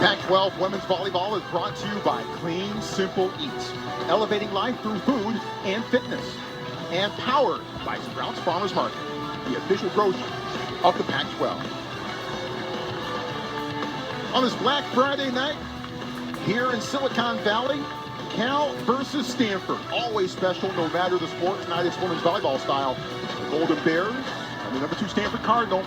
Pac-12 women's volleyball is brought to you by Clean Simple Eats, elevating life through food and fitness, and powered by Sprouts Farmers Market, the official grocery of the Pac-12. On this Black Friday night, here in Silicon Valley, Cal versus Stanford. Always special, no matter the sport. Tonight it's women's volleyball style. The Golden Bears and the number 2 Stanford Cardinal.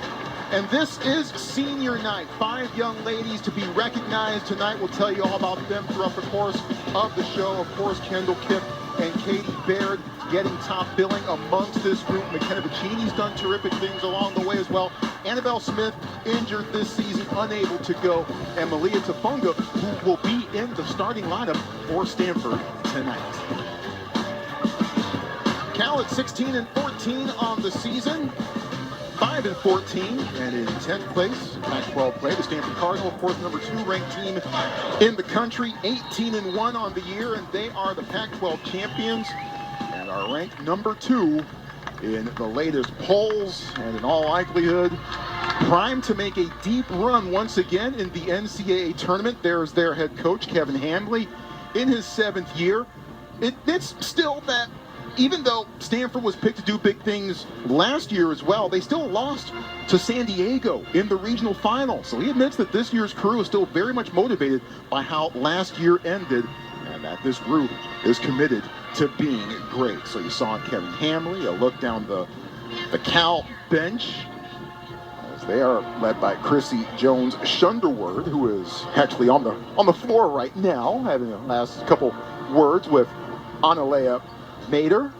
And this is senior night. 5 young ladies to be recognized tonight. We'll tell you all about them throughout the course of the show. Of course, Kendall Kipp and Katie Baird getting top billing amongst this group. McKenna Bacchini's done terrific things along the way as well. Annabelle Smith injured this season, unable to go. And Malia Tafunga, who will be in the starting lineup for Stanford tonight. Cal at 16-14 on the season. 5-14 and in 10th place in Pac-12 play. The Stanford Cardinal, of course, number 2 ranked team in the country, 18-1 on the year, and they are the Pac-12 champions and are ranked number 2 in the latest polls, and in all likelihood, primed to make a deep run once again in the NCAA tournament. There's their head coach, Kevin Hambley, in his 7th year. It's still that, even though Stanford was picked to do big things last year as well, they still lost to San Diego in the regional final. So he admits that this year's crew is still very much motivated by how last year ended, and that this group is committed to being great. So you saw Kevin Hambley, a look down the Cal bench, as they are led by Chrissy Jones-Shunderword, who is actually on the floor right now, having the last couple words with Analea Mater.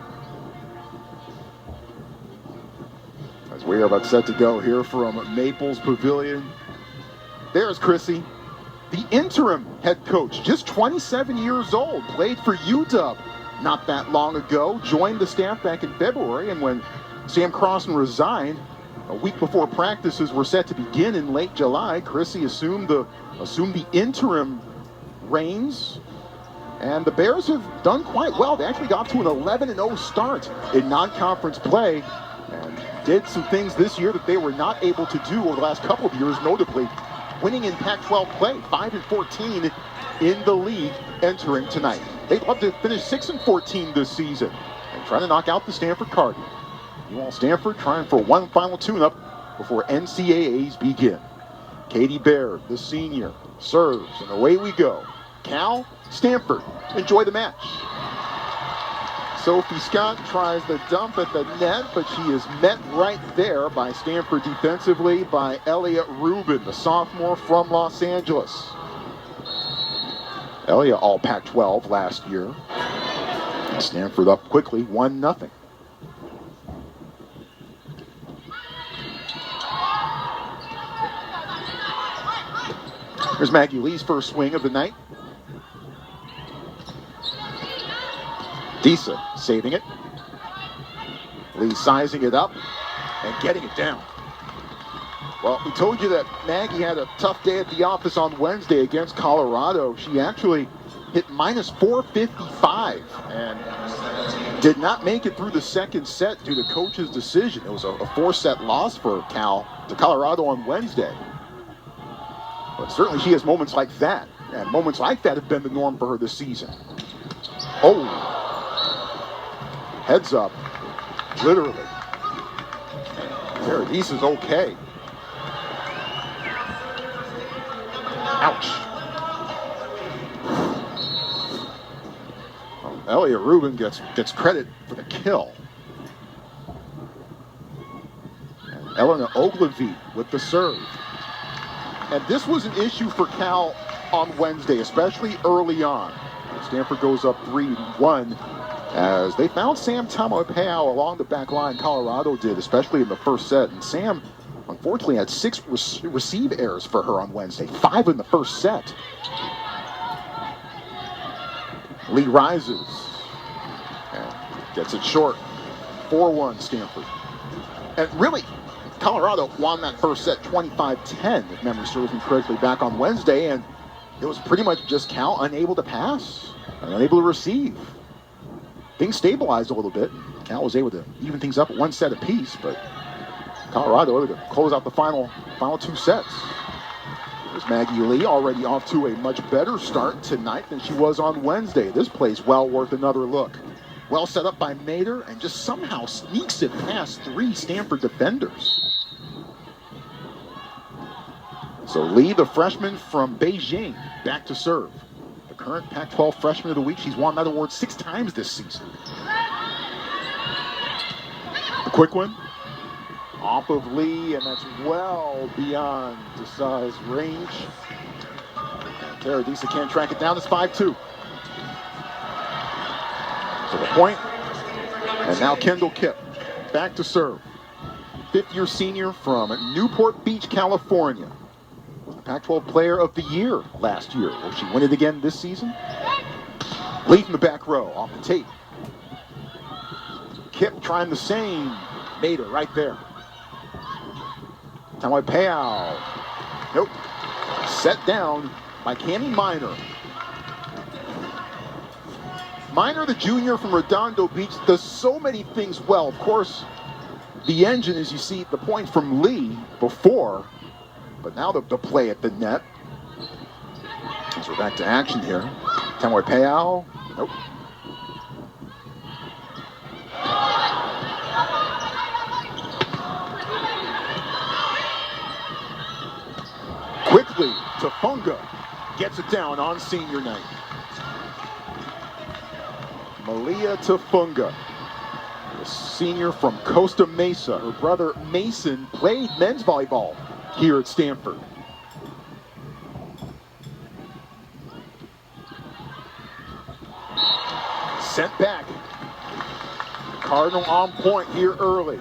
As we are about set to go here from Maples Pavilion. There's Chrissy, the interim head coach, just 27 years old, played for UW not that long ago, joined the staff back in February, and when Sam Crossan resigned a week before practices were set to begin in late July, Chrissy assumed the interim reins. And the Bears have done quite well. They actually got to an 11-0 start in non-conference play and did some things this year that they were not able to do over the last couple of years, notably winning in Pac-12 play, 5-14 in the league entering tonight. They'd love to finish 6-14 this season and try to knock out the Stanford Cardinal. Meanwhile, Stanford trying for one final tune-up before NCAAs begin. Katie Baird, the senior, serves, and away we go. Cal, Stanford, enjoy the match. Sophie Scott tries the dump at the net, but she is met right there by Stanford defensively by Elliott Rubin, the sophomore from Los Angeles. Elliott all Pac-12 last year. Stanford up quickly, 1-0. Here's Maggie Lee's first swing of the night. Disa saving it. Lee sizing it up and getting it down. Well, we told you that Maggie had a tough day at the office on Wednesday against Colorado. She actually hit minus 455 and did not make it through the second set due to coach's decision. It was a 4-set loss for Cal to Colorado on Wednesday. But certainly she has moments like that, and moments like that have been the norm for her this season. Oh. Heads up, literally. Paradis is okay. Ouch. Well, Elliott Rubin gets credit for the kill. And Elena Ogilvie with the serve. And this was an issue for Cal on Wednesday, especially early on. Stanford goes up 3-1. As they found Sam Tamalpao along the back line. Colorado did, especially in the first set. And Sam, unfortunately, had 6 receive errors for her on Wednesday, 5 in the first set. Lee rises and gets it short. 4-1 Stanford. And really, Colorado won that first set 25-10, if memory serves me correctly, back on Wednesday. And it was pretty much just Cal unable to pass and unable to receive. Things stabilized a little bit. Cal was able to even things up at 1 set apiece, but Colorado able to close out the final 2 sets. There's Maggie Lee, already off to a much better start tonight than she was on Wednesday. This play's well worth another look. Well set up by Mater, and just somehow sneaks it past 3 Stanford defenders. So Lee, the freshman from Beijing, back to serve. The current Pac-12 Freshman of the Week. She's won that award 6 times this season. The quick one. Off of Lee, and that's well beyond Desai's range. Tara Disa can't track it down. It's 5-2. So the point. And now Kendall Kipp back to serve. 5th-year senior from Newport Beach, California. Was the Pac-12 Player of the Year last year. Will she win it again this season? Lee from the back row, off the tape. Kipp trying the same. Mater right there. Tamalpayao. Nope. Set down by Cami Minor. Minor, the junior from Redondo Beach, does so many things well. Of course, the engine, as you see, the point from Lee before, but now the play at the net. So we're back to action here. Tamalpayao. Nope. Quickly, Tafunga gets it down on senior night. Malia Tafunga, the senior from Costa Mesa. Her brother Mason played men's volleyball here at Stanford. Sent back. Cardinal on point here early.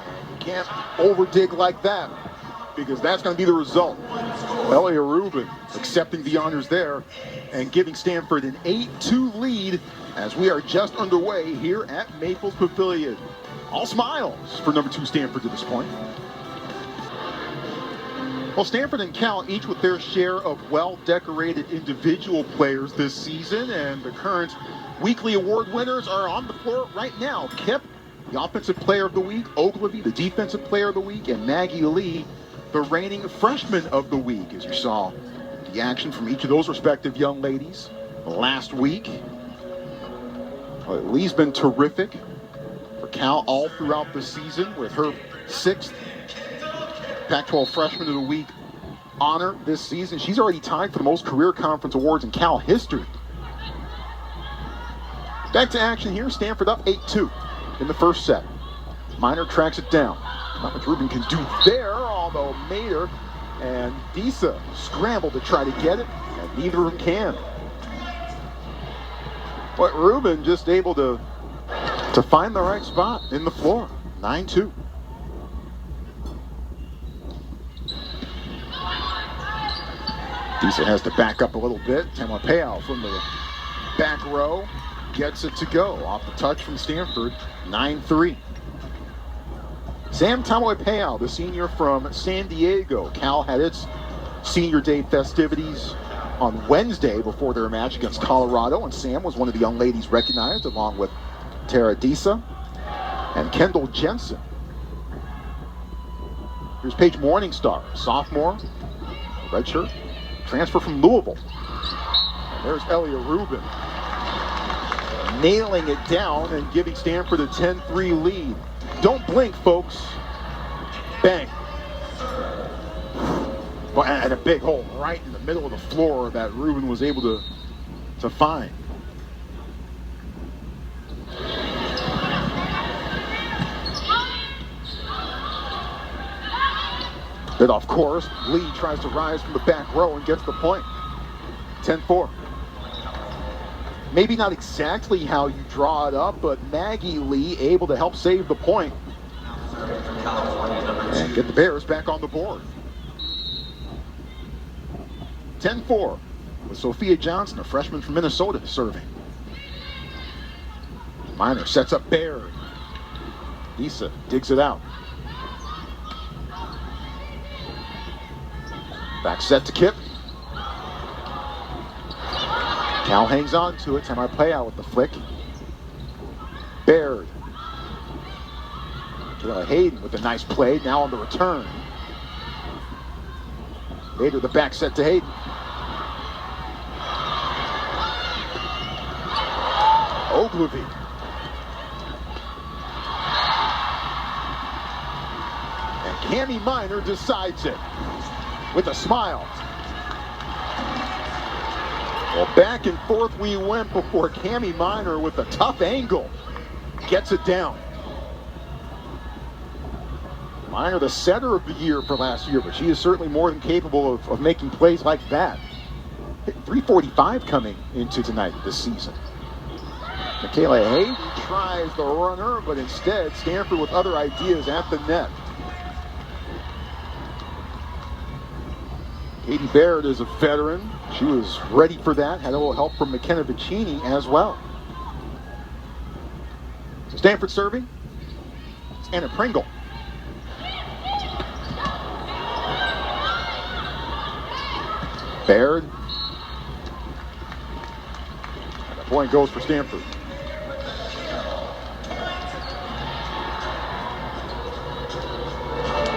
And you can't overdig like that, because that's going to be the result. Elia Rubin accepting the honors there and giving Stanford an 8-2 lead as we are just underway here at Maples Pavilion. All smiles for number 2 Stanford to this point. Well, Stanford and Cal each with their share of well-decorated individual players this season, and the current weekly award winners are on the floor right now. Kipp, the Offensive Player of the Week, Ogilvy, the Defensive Player of the Week, and Maggie Lee, the reigning Freshman of the Week, as you saw the action from each of those respective young ladies last week. Lee's been terrific for Cal all throughout the season with her 6th Pac-12 Freshman of the Week honor this season. She's already tied for the most career conference awards in Cal history. Back to action here. Stanford up 8-2 in the first set. Minor tracks it down. Not much Rubin can do there, although Mater and Disa scramble to try to get it, and neither of them can. But Rubin just able to find the right spot in the floor. 9-2. Disa has to back up a little bit. Tamalpayao from the back row gets it to go. Off the touch from Stanford, 9-3. Sam Tamalpayao, the senior from San Diego. Cal had its senior day festivities on Wednesday before their match against Colorado, and Sam was one of the young ladies recognized, along with Tara Disa and Kendall Jensen. Here's Paige Morningstar, sophomore, redshirt, transfer from Louisville. And there's Elia Rubin, nailing it down and giving Stanford a 10-3 lead. Don't blink, folks. Bang. Well, and a big hole right in the middle of the floor that Rubin was able to find. But of course, Lee tries to rise from the back row and gets the point. 10-4. Maybe not exactly how you draw it up, but Maggie Lee able to help save the point and get the Bears back on the board. 10-4 with Sophia Johnson, a freshman from Minnesota, serving. Minor sets up Baird. Disa digs it out. Back set to Kipp. Cal hangs on to it. Tamalpayao with the flick. Baird. Hayden with a nice play. Now on the return. Later, the back set to Hayden. Ogilvy. And Cami Minor decides it with a smile. Well, back and forth we went before Cami Minor with a tough angle gets it down. Minor, the setter of the year for last year, but she is certainly more than capable of making plays like that. Hit 345 coming into tonight this season. Michaela Hayden tries the runner, but instead Stanford with other ideas at the net. Katie Baird is a veteran. She was ready for that. Had a little help from McKenna Vicini as well. So Stanford serving. It's Anna Pringle. Baird. And the point goes for Stanford.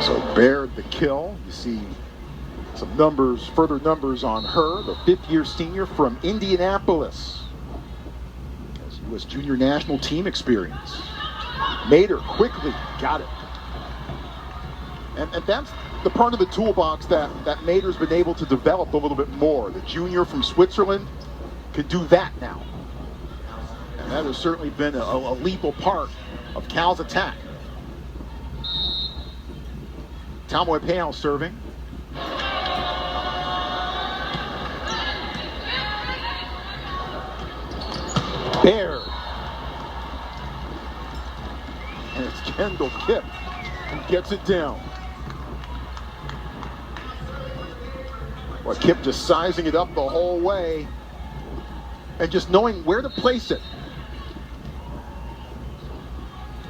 So Baird the kill. You see some numbers, further numbers on her, the fifth-year senior from Indianapolis. Has U.S. Junior National Team experience. Mater quickly got it. And that's the part of the toolbox that Mater's been able to develop a little bit more. The junior from Switzerland could do that now. And that has certainly been a lethal part of Cal's attack. Tamoy Peao serving. Baird. And it's Kendall Kipp who gets it down. Well, Kipp just sizing it up the whole way and just knowing where to place it.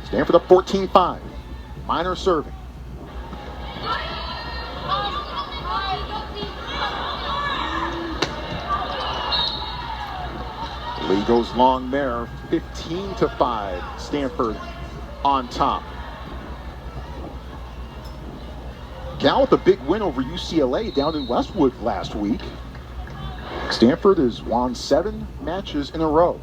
Stanford up 14-5. Minor serving. Lee goes long there, 15-5. Stanford on top. Cal with a big win over UCLA down in Westwood last week. Stanford has won 7 matches in a row.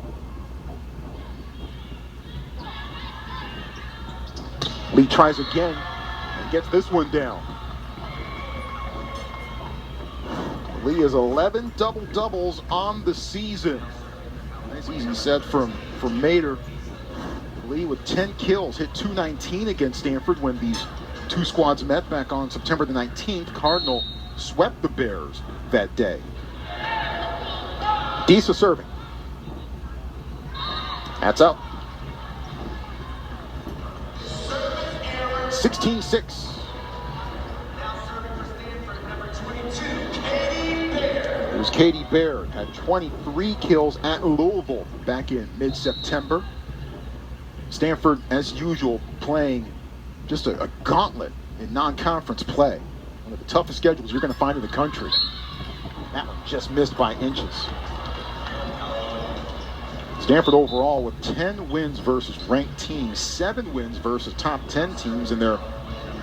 Lee tries again and gets this one down. Lee has 11 double-doubles on the season. Nice easy set from Mater. Lee with 10 kills, hit .219 against Stanford when these two squads met back on September the 19th. Cardinal swept the Bears that day. Disa serving. That's up. 16-6. There's Katie Baird, had 23 kills at Louisville back in mid-September. Stanford, as usual, playing just a gauntlet in non-conference play. One of the toughest schedules you're going to find in the country. That one just missed by inches. Stanford overall with 10 wins versus ranked teams, 7 wins versus top 10 teams, and they're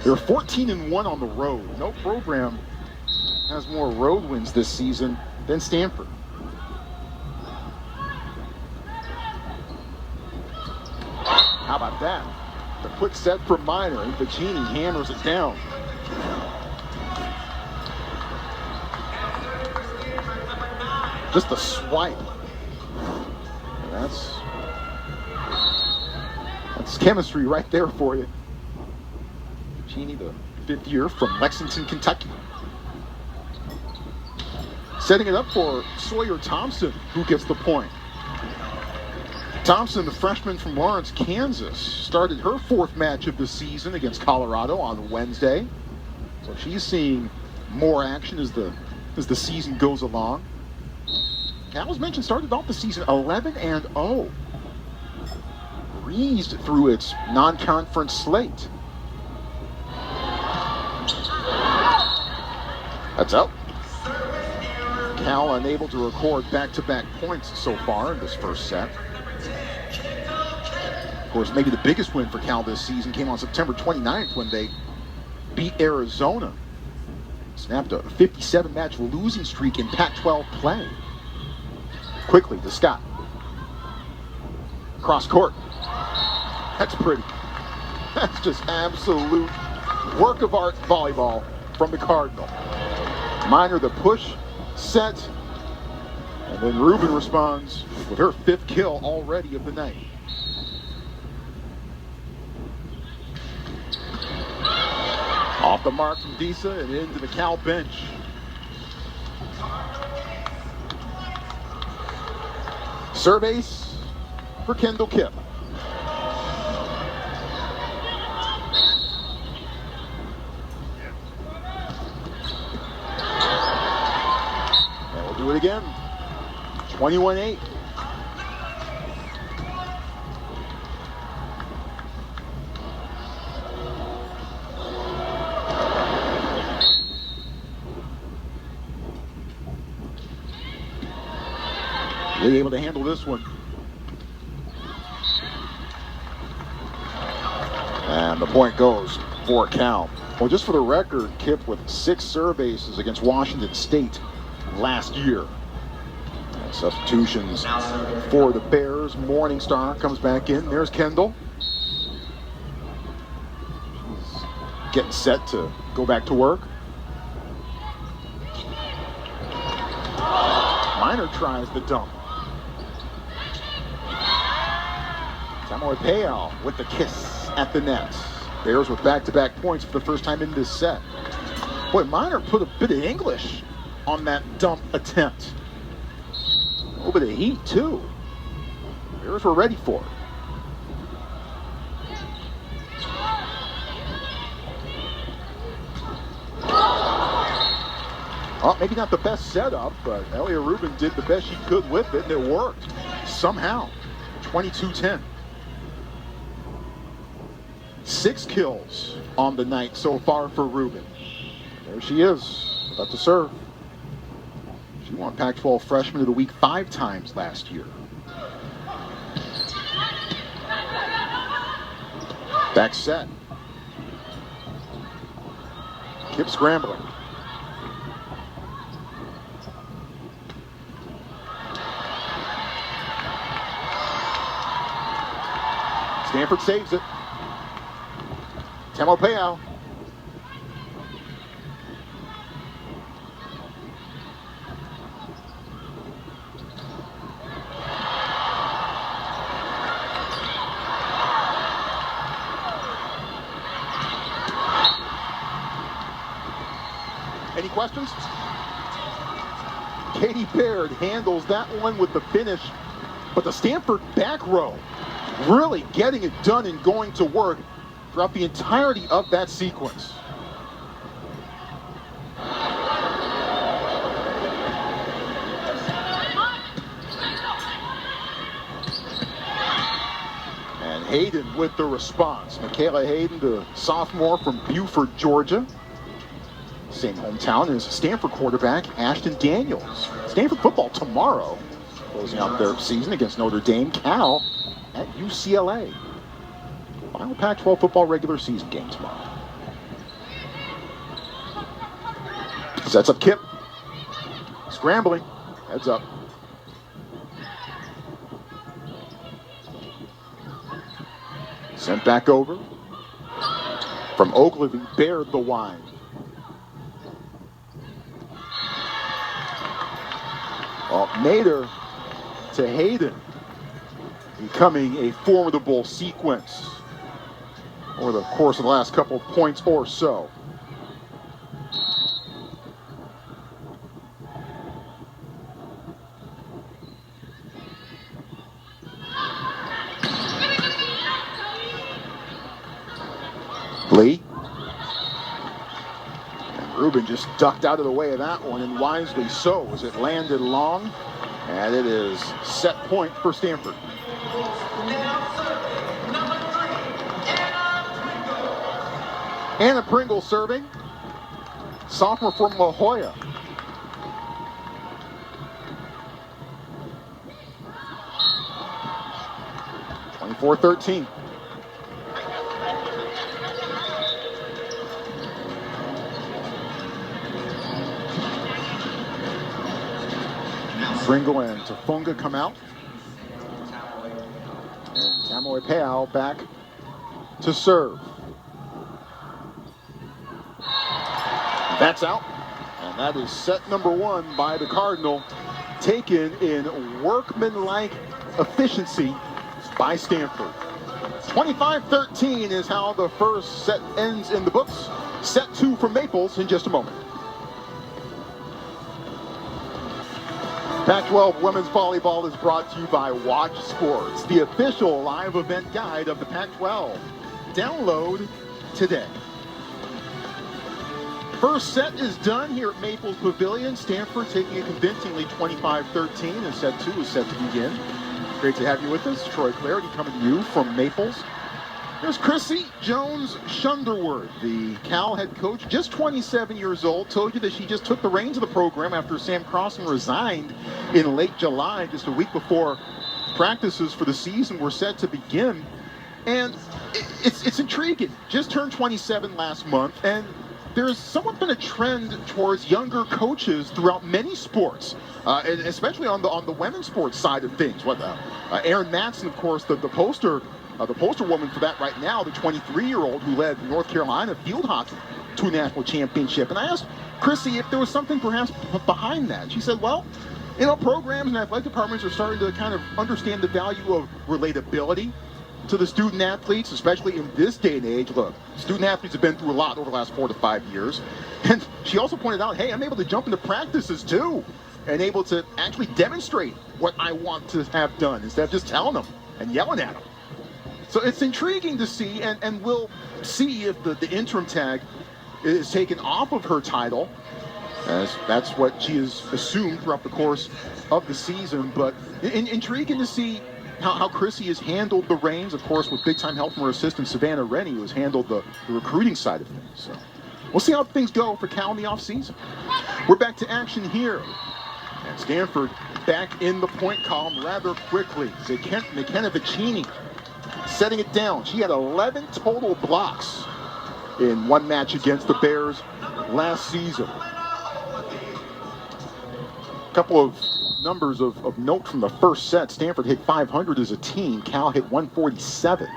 14-1 on the road. No program has more road wins this season than Stanford. How about that? The quick set from Minor, and Vicini hammers it down. Just a swipe. And that's chemistry right there for you. Vicini, the 5th year from Lexington, Kentucky. Setting it up for Sawyer Thompson, who gets the point. Thompson, the freshman from Lawrence, Kansas, started her 4th match of the season against Colorado on Wednesday. So she's seeing more action as the season goes along. Cal, as mentioned, started off the season 11-0. Breezed through its non-conference slate. That's out. Cal unable to record back-to-back points so far in this first set. Of course, maybe the biggest win for Cal this season came on September 29th when they beat Arizona snapped a 57-match losing streak in Pac-12 play. Quickly to Scott. Cross court. That's pretty. That's just absolute work of art volleyball from the Cardinal. Minor the push, set, and then Rubin responds with her 5th kill already of the night. Off the mark from Disa and into the Cal bench. Serve ace for Kendall Kipp. And we'll do it again. 21-8. Lee able to handle this one. And the point goes for Cal. Well, just for the record, Kipp with 6 serve aces against Washington State last year. And substitutions for the Bears. Morningstar comes back in. There's Kendall. She's getting set to go back to work. Minor tries the dump. Samoa with the kiss at the net. Bears with back-to-back points for the first time in this set. Boy, Minor put a bit of English on that dump attempt. A little bit of heat, too. Bears were ready for it. Well, maybe not the best setup, but Elia Rubin did the best she could with it, and it worked. Somehow. 22-10. 6 kills on the night so far for Rubin. There she is, about to serve. She won Pac-12 Freshman of the Week 5 times last year. Back set. Kipp scrambling. Stanford saves it. Tamalpayao. Any questions? Katie Baird handles that one with the finish, but the Stanford back row really getting it done and going to work throughout the entirety of that sequence. And Hayden with the response. Michaela Hayden, the sophomore from Buford, Georgia. Same hometown as Stanford quarterback Ashton Daniels. Stanford football tomorrow, closing out their season against Notre Dame. Cal at UCLA. Final Pac-12 football regular season game tomorrow. Sets up Kipp. Scrambling. Heads up. Sent back over. From Ogilvy, Baird the wide. Well, Nader to Hayden. Becoming a formidable sequence over the course of the last couple of points or so. Lee. And Rubin just ducked out of the way of that one, and wisely so, as it landed long. And it is set point for Stanford. Anna Pringle serving. Sophomore from La Jolla. (24-13). Pringle and Tafunga come out. And Tamoipeau back to serve. That's out. And that is set number 1 by the Cardinal, taken in workmanlike efficiency by Stanford. 25-13 is how the first set ends in the books. Set 2 for Maples in just a moment. Pac-12 women's volleyball is brought to you by Watch Sports, the official live event guide of the Pac-12. Download today. First set is done here at Maples Pavilion. Stanford taking it convincingly 25-13, and set 2 is set to begin. Great to have you with us. Troy Clarity coming to you from Maples. There's Chrissy Jones-Shunderworth, the Cal head coach, just 27 years old. Told you that she just took the reins of the program after Sam Crossan resigned in late July, just a week before practices for the season were set to begin. And it's intriguing. Just turned 27 last month, and there's somewhat been a trend towards younger coaches throughout many sports, and especially on the women's sports side of things. Erin Matson, of course, the poster woman for that right now, the 23-year-old who led North Carolina field hockey to a national championship. And I asked Chrissy if there was something perhaps behind that. She said, well, programs and athletic departments are starting to kind of understand the value of relatability to the student athletes, especially in this day and age. Look, student athletes have been through a lot over the last 4 to 5 years. And she also pointed out, hey, I'm able to jump into practices too and able to actually demonstrate what I want to have done instead of just telling them and yelling at them. So it's intriguing to see, and we'll see if the interim tag is taken off of her title, as that's what she has assumed throughout the course of the season. But intriguing to see how Chrissy has handled the reins, of course, with big-time help from her assistant, Savannah Rennie, who has handled the recruiting side of things. So we'll see how things go for Cal in the offseason. We're back to action here. And Stanford back in the point column rather quickly. McKenna Vicini setting it down. She had 11 total blocks in one match against the Bears last season. A couple of numbers of note from the first set. Stanford hit 500 as a team. Cal hit 147.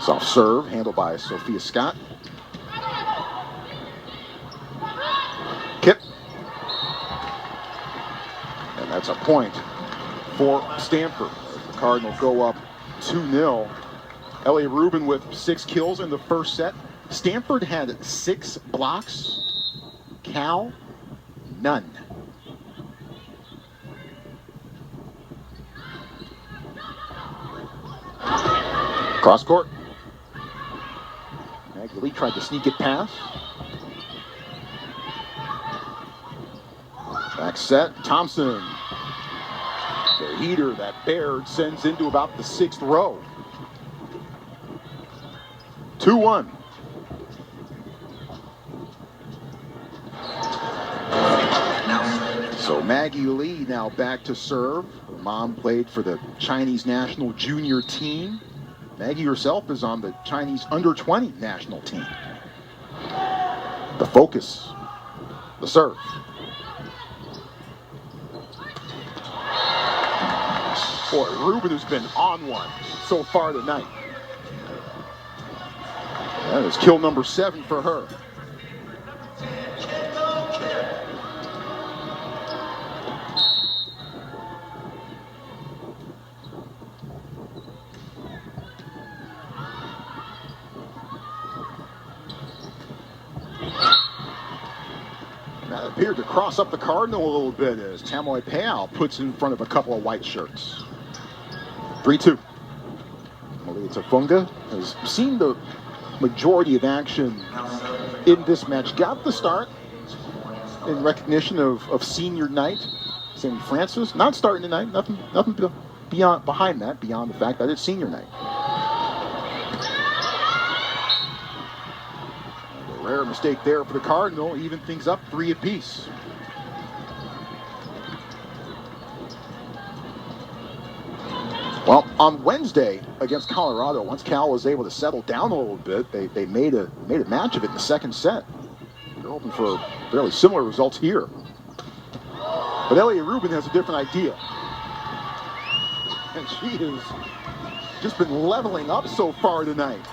Soft serve handled by Sophia Scott. Kip. And that's a point for Stanford. The Cardinals go up 2-0. Ellie Rubin with 6 kills in the first set. Stanford had 6 blocks. Cal, none. Cross court. Maggie Lee tried to sneak it past. Back set. Thompson. The heater that Baird sends into about the 6th row. 2-1. So Maggie Lee now back to serve. Her mom played for the Chinese national junior team. Maggie herself is on the Chinese under-20 national team. The focus. The serve. Boy, Rubin has been on one so far tonight. That is kill number 7 for her. That appeared to cross up the Cardinal a little bit as Tamoipeau puts in front of a couple of white shirts. 3-2. Malia Tafunga has seen the majority of action in this match. Got the start in recognition of senior night. Sammy Francis not starting tonight. Nothing beyond behind that, beyond the fact that it's senior night. A rare mistake there for the Cardinal. Even things up 3 apiece. Well, on Wednesday against Colorado, once Cal was able to settle down a little bit, they made a match of it in the second set. They're hoping for fairly similar results here. But Elliot Rubin has a different idea. And she has just been leveling up so far tonight.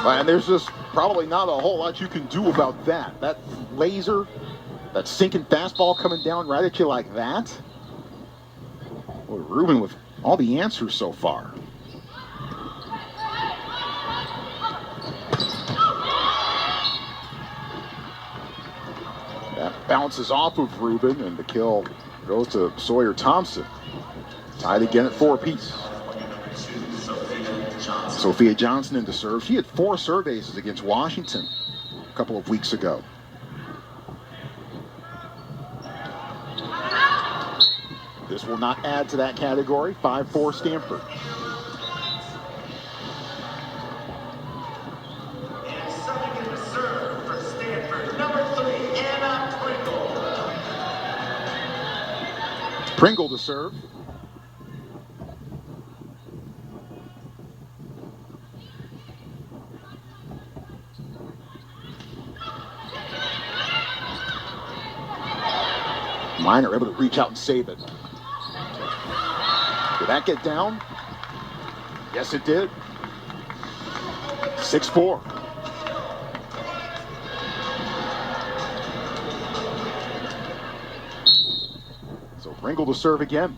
And there's just probably not a whole lot you can do about that. That laser, that sinking fastball coming down right at you like that. Well, Rubin with all the answers so far. That bounces off of Rubin, and the kill goes to Sawyer Thompson. Tied again at 4 apiece. Sophia Johnson into serve. She had 4 serve aces against Washington a couple of weeks ago. This will not add to that category. 5-4 Stanford. And serving in the serve for Stanford, number 3, Anna Pringle. Pringle to serve. Minor able to reach out and save it. Did that get down? Yes, it did. 6-4. So Pringle to serve again.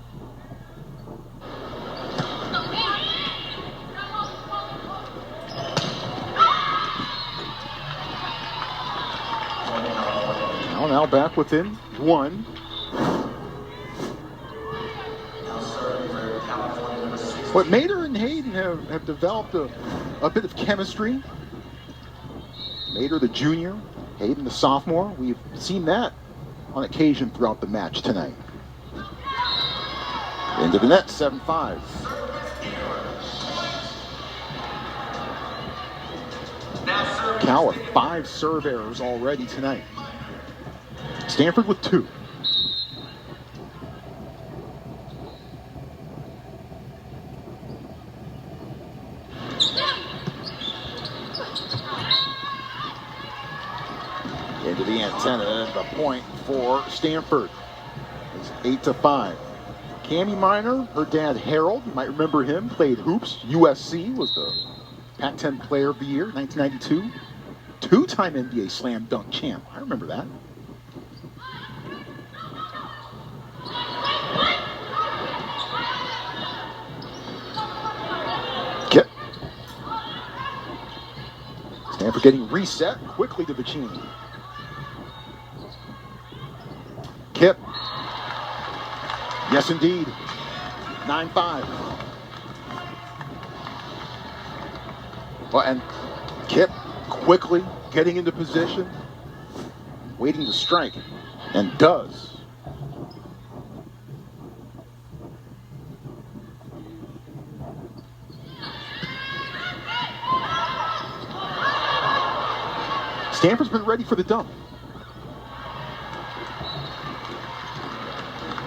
Now back within 1. But Mater and Hayden have developed a bit of chemistry. Mater, the junior, Hayden, the sophomore. We've seen that on occasion throughout the match tonight. Into the net, 7-5. Cal with 5 serve errors already tonight. Stanford with 2. Into the antenna and the point for Stanford. It's 8-5. Cammie Minor, her dad Harold, you might remember him, played hoops. USC, was the Pac-10 Player of the Year, 1992. 2-time NBA slam dunk champ. I remember that. Kip. Stanford getting reset quickly to Vicini. Kip. Yes, indeed. 9-5. Well, and Kip quickly getting into position, waiting to strike, and does. Stanford's been ready for the dump.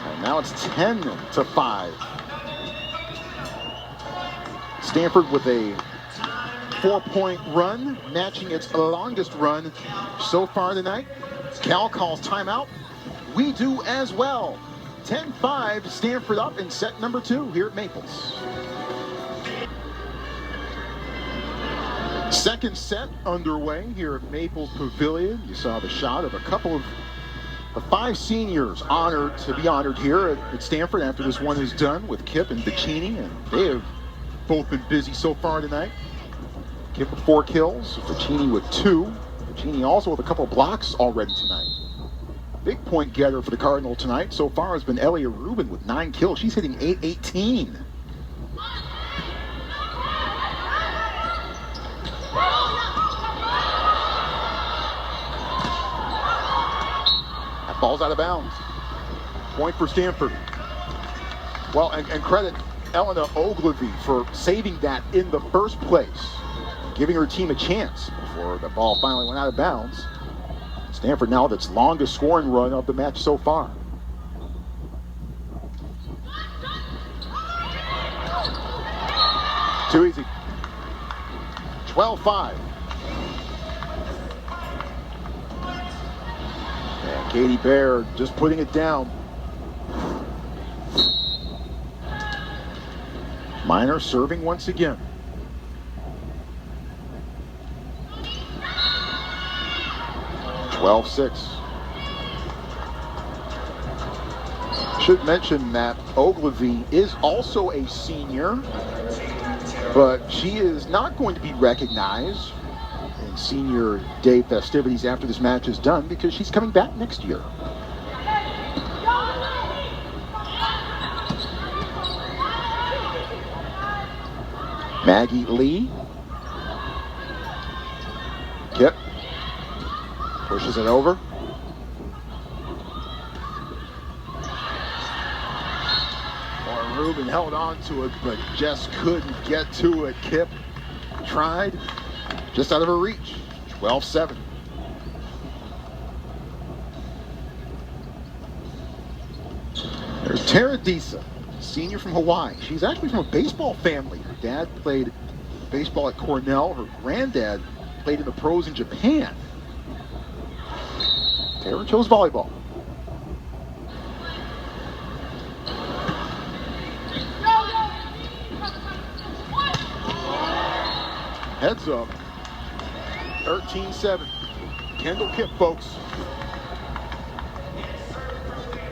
And now it's 10-5. Stanford with a 4-point run, matching its longest run so far tonight. Cal calls timeout. We do as well. 10-5, Stanford up in set number 2 here at Maples. Second set underway here at Maples Pavilion. You saw the shot of a couple of the 5 seniors honored to be honored here at Stanford after this one is done with Kip and Vicini, and they have both been busy so far tonight. Kip with 4 kills, Vicini with 2. Vicini also with a couple of blocks already tonight. Big point getter for the Cardinal tonight so far has been Elliot Rubin with 9 kills. She's hitting .818. That ball's out of bounds. Point for Stanford. Well, and credit Elena Ogilvie for saving that in the first place, giving her team a chance before the ball finally went out of bounds. Stanford now with its longest scoring run of the match so far. Too easy. 12-5. And Katie Baird just putting it down. Minor serving once again. (12-6). Should mention that Ogilvy is also a senior, but she is not going to be recognized in senior day festivities after this match is done because she's coming back next year. Maggie Lee. Kip pushes it over. Rubin held on to it, but just couldn't get to it. Kip tried, just out of her reach. 12-7. There's Tara Disa, senior from Hawaii. She's actually from a baseball family. Her dad played baseball at Cornell. Her granddad played in the pros in Japan. Tara chose volleyball. Heads up. 13-7. Kendall Kip, folks.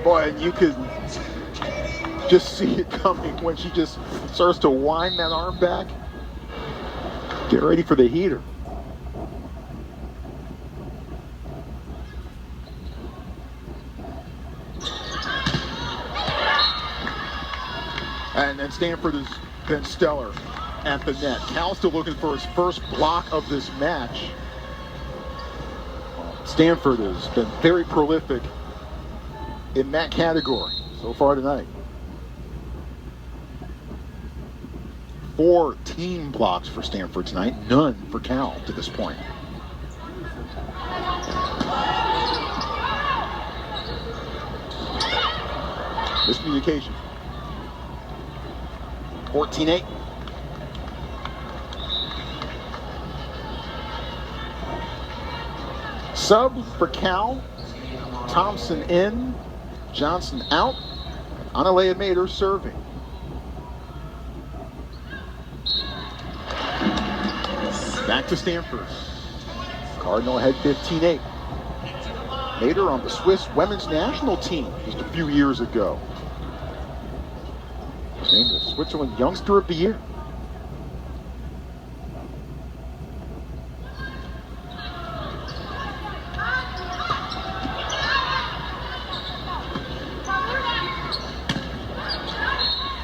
Boy, and you could just see it coming when she just starts to wind that arm back. Get ready for the heater. And then Stanford has been stellar at the net. Cal still looking for his first block of this match. Stanford has been very prolific in that category so far tonight. 4 team blocks for Stanford tonight, none for Cal to this point. Miscommunication. 14-8. Sub for Cal. Thompson in. Johnson out. Analea Mader serving. Back to Stanford. Cardinal ahead 15-8. Mader on the Swiss women's national team just a few years ago. Named the Switzerland Youngster of the Year.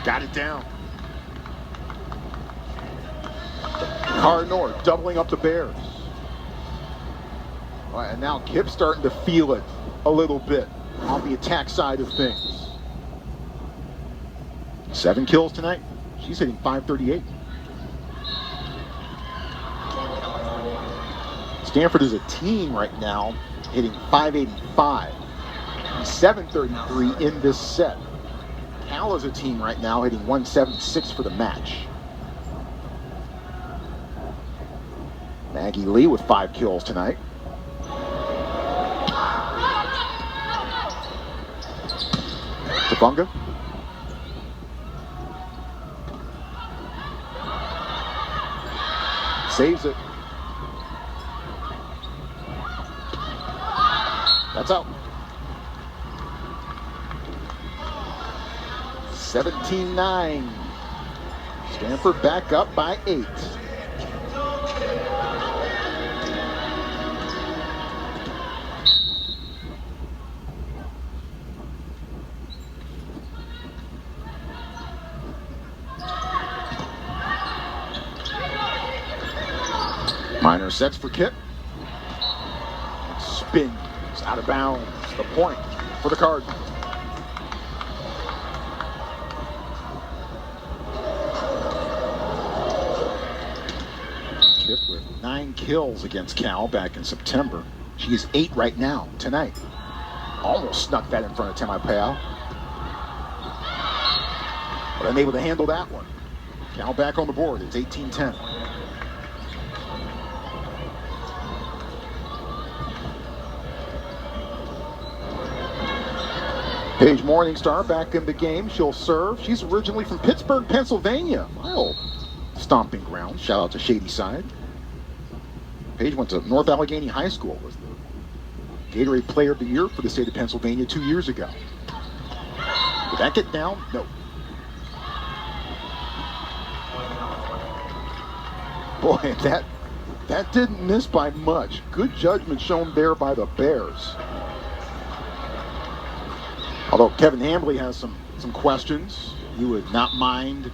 Got it down. Cardinal doubling up the Bears. All right, and now Kip's starting to feel it a little bit on the attack side of things. 7 kills tonight. She's hitting .538. Stanford is a team right now hitting .585. 733 in this set. Cal is a team right now hitting .176 for the match. Maggie Lee with 5 kills tonight. Tafunga. Saves it. That's out. 17-9. Stanford back up by 8. Minor sets for Kip. Spins out of bounds. The point for the Cardinals. Kip with 9 kills against Cal back in September. She is 8 right now, tonight. Almost snuck that in front of Temai, but unable to handle that one. Cal back on the board. It's 18-10. Paige Morningstar back in the game. She'll serve. She's originally from Pittsburgh, Pennsylvania. My old stomping ground. Shout out to Shady Side. Paige went to North Allegheny High School. Was the Gatorade Player of the Year for the state of Pennsylvania 2 years ago. Did that get down? No. Boy, that didn't miss by much. Good judgment shown there by the Bears. Although Kevin Hambley has some questions, you would not mind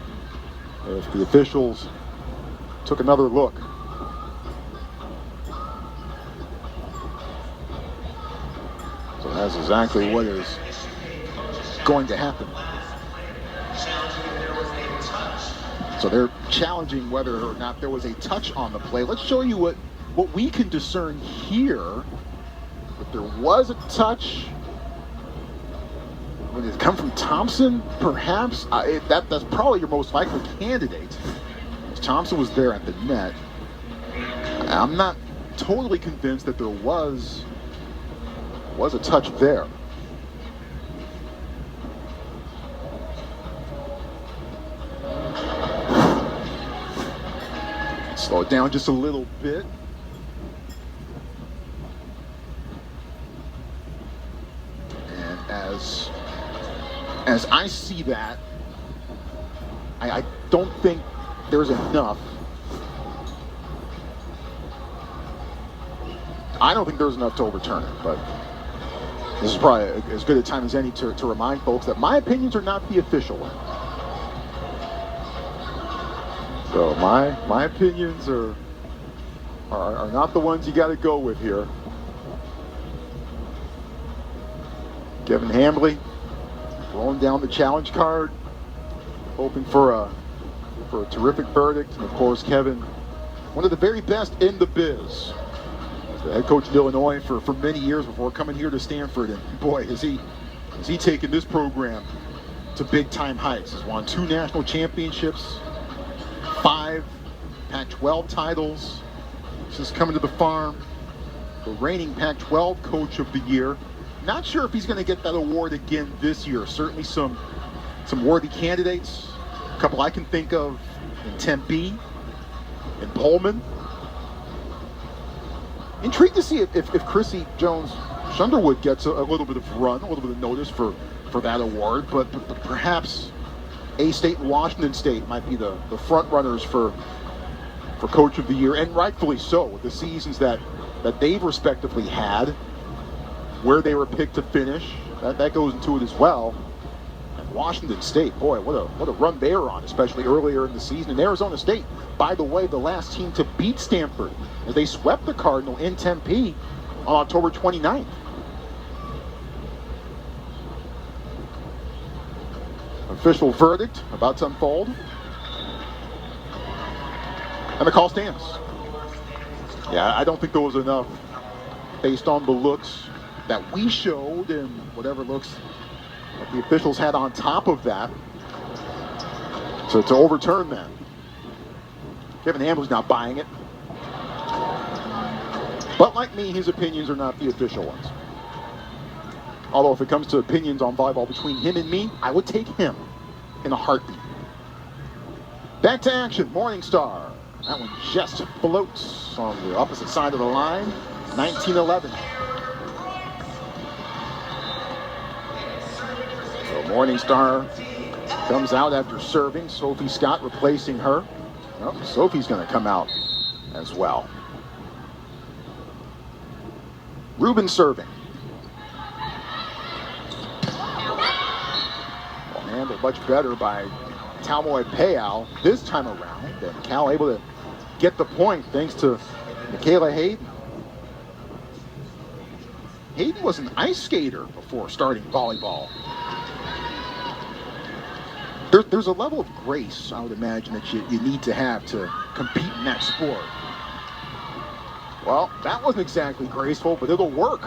if the officials took another look. So that's exactly what is going to happen. So they're challenging whether or not there was a touch on the play. Let's show you what we can discern here. If there was a touch, would it come from Thompson? Perhaps. That's probably your most likely candidate. Thompson was there at the net. I'm not totally convinced that there was a touch there. Slow it down just a little bit. And as I see that, I don't think there's enough. I don't think there's enough to overturn it, but this is probably as good a time as any to remind folks that my opinions are not the official one. So my opinions are not the ones you got to go with here. Kevin Hambley throwing down the challenge card, hoping for a terrific verdict. And of course, Kevin, one of the very best in the biz. The head coach of Illinois for many years before coming here to Stanford, and boy, has he taken this program to big time heights. He's won 2 national championships, 5 Pac-12 titles since coming to the farm. The reigning Pac-12 Coach of the Year. Not sure if he's going to get that award again this year. Certainly some worthy candidates. A couple I can think of in Tempe, in Pullman. Intrigued to see if Chrissy Jones-Shunderwood gets a little bit of run, a little bit of notice for that award, but perhaps A-State and Washington State might be the front runners for Coach of the Year, and rightfully so, with the seasons that they've respectively had, where they were picked to finish. That goes into it as well. And Washington State, boy, what a run they were on, especially earlier in the season. And Arizona State, by the way, the last team to beat Stanford as they swept the Cardinal in Tempe on October 29th. Official verdict about to unfold. And the call stands. Yeah, I don't think there was enough based on the looks that we showed and whatever looks that the officials had on top of that to overturn that. Kevin Hambley's not buying it. But like me, his opinions are not the official ones. Although if it comes to opinions on volleyball between him and me, I would take him in a heartbeat. Back to action, Morningstar. That one just floats on the opposite side of the line. 19-11. So Morningstar comes out after serving. Sophie Scott replacing her. Well, Sophie's going to come out as well. Rubin serving. Well, handled much better by Talmoy Payal this time around. And Cal able to get the point thanks to Michaela Hayden. Hayden was an ice skater before starting volleyball. There's a level of grace, I would imagine, that you need to have to compete in that sport. Well, that wasn't exactly graceful, but it'll work.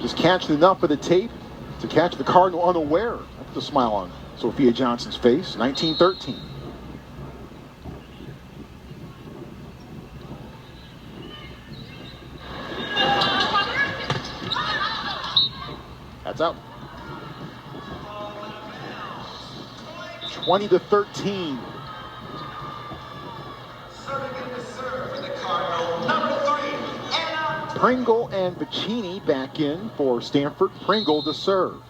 Just catch enough of the tape to catch the Cardinal unaware. That's the smile on Sophia Johnson's face. 19-13. That's out. 20-13. Serving in the serve for the Cardinal, number 3, Anna. Pringle and Vicini back in for Stanford. Pringle to serve.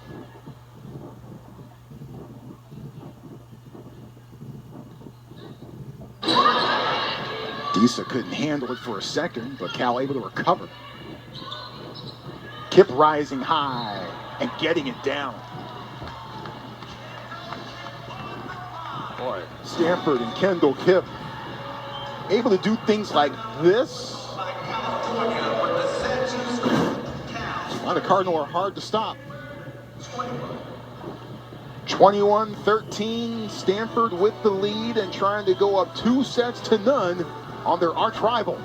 Disa couldn't handle it for a second, but Cal able to recover. Kip rising high and getting it down. Boy, Stanford and Kendall Kip able to do things like this. Why the Cardinal are hard to stop. 21-13, Stanford with the lead and trying to go up 2-0 on their arch rivals,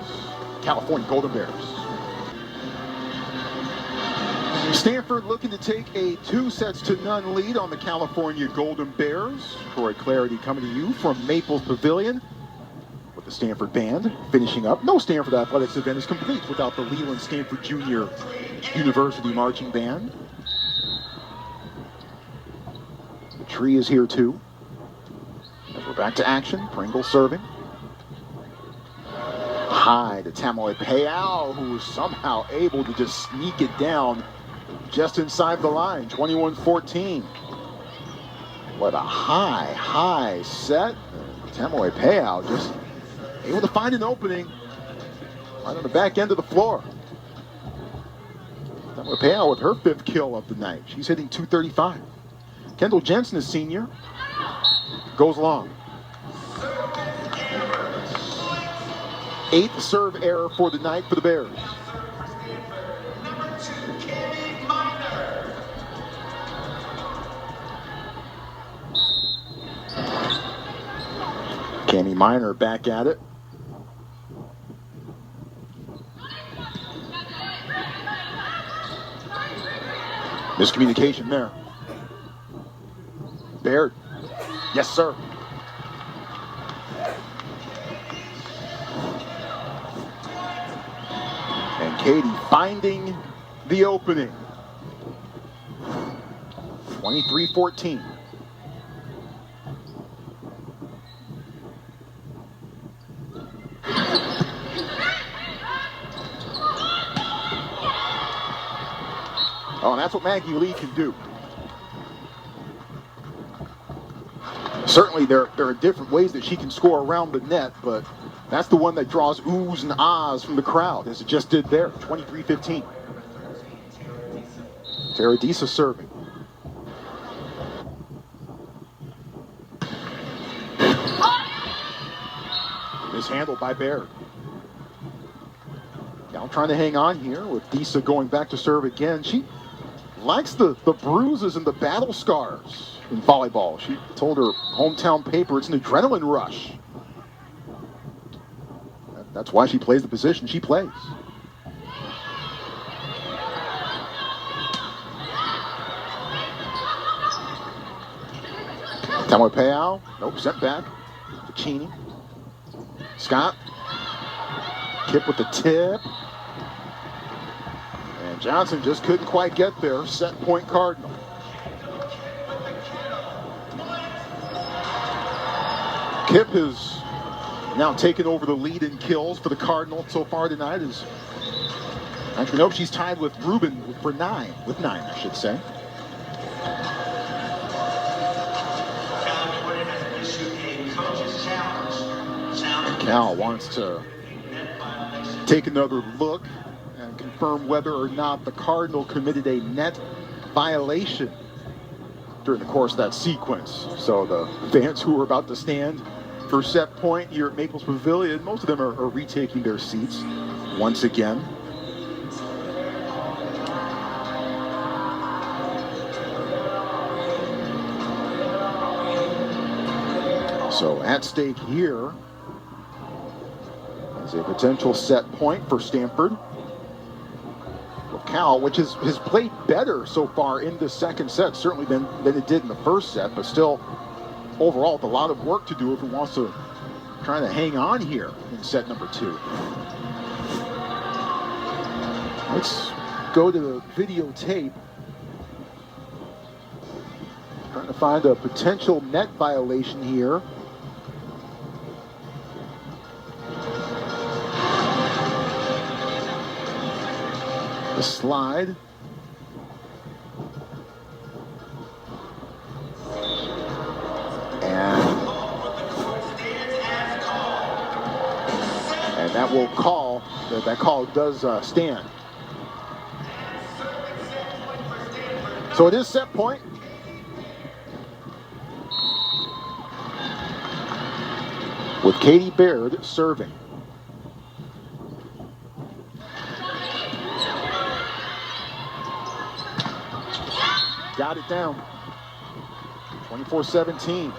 California Golden Bears. Stanford looking to take a 2-0 lead on the California Golden Bears. Troy Clarity coming to you from Maples Pavilion with the Stanford Band finishing up. No Stanford Athletics event is complete without the Leland Stanford Junior University Marching Band. The tree is here too. As we're back to action, Pringle serving. High to Tamoy Payao, who was somehow able to just sneak it down just inside the line. 21-14. What a high set. Tamoy Payao just able to find an opening right on the back end of the floor. Tamoy Payao with her 5th kill of the night. She's hitting .235. Kendall Jensen, a senior, goes long. 8th serve error for the night for the Bears. Cami Minor back at it. Miscommunication there. Baird. Yes, sir. And Katie finding the opening. 23-14. Oh, and that's what Maggie Lee can do. Certainly there are different ways that she can score around the net, but that's the one that draws oohs and ahs from the crowd, as it just did there. 23-15. Tara Disa serving. Mishandled by Baird. Cal trying to hang on here with Disa going back to serve again. She likes the bruises and the battle scars in volleyball. She told her hometown paper it's an adrenaline rush. That's why she plays the position she plays. Tamoy Payao, nope, sent back. Vicini. Scott. Kip with the tip. And Johnson just couldn't quite get there. Set point Cardinal. Kip has now taken over the lead in kills for the Cardinal so far tonight. Actually, nope, she's tied with Rubin with 9, I should say. Cal wants to take another look and confirm whether or not the Cardinal committed a net violation during the course of that sequence. So the fans who are about to stand for set point here at Maples Pavilion, most of them are retaking their seats once again. So at stake here is a potential set point for Stanford. Well, Cal, which has played better so far in the second set, certainly than it did in the first set, but still overall with a lot of work to do if it wants to try to hang on here in set number 2. Let's go to the videotape. Trying to find a potential net violation here. The slide. And that will call, that call does stand. So it is set point. With Katie Baird serving. Got it down. 24-17.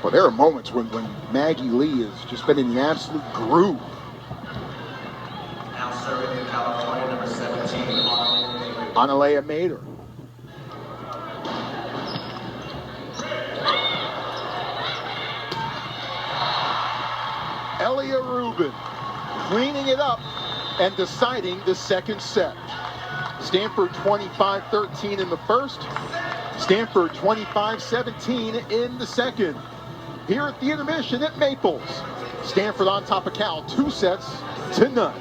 Well, there are moments when Maggie Lee has just been in an absolute groove. Now serving in California, number 17, Analea Mader. Elia Rubin cleaning it up and deciding the second set. Stanford 25-13 in the first. Stanford 25-17 in the second. Here at the intermission at Maples. Stanford on top of Cal, 2-0.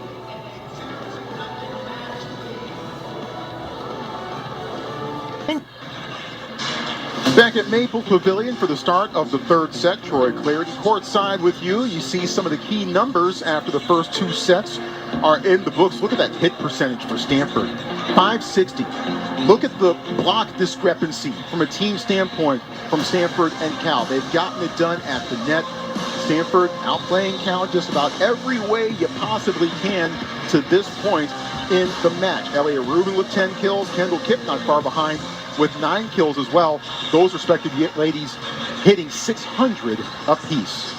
Back at Maple Pavilion for the start of the third set. Troy Clarity courtside with you. You see some of the key numbers after the first two sets are in the books. Look at that hit percentage for Stanford, 560. Look at the block discrepancy from a team standpoint from Stanford and Cal. They've gotten it done at the net. Stanford outplaying Cal just about every way you possibly can to this point in the match. Elia Rubin with 10 kills. Kendall Kipp not far behind with 9 kills as well. Those respective ladies hitting 600 apiece.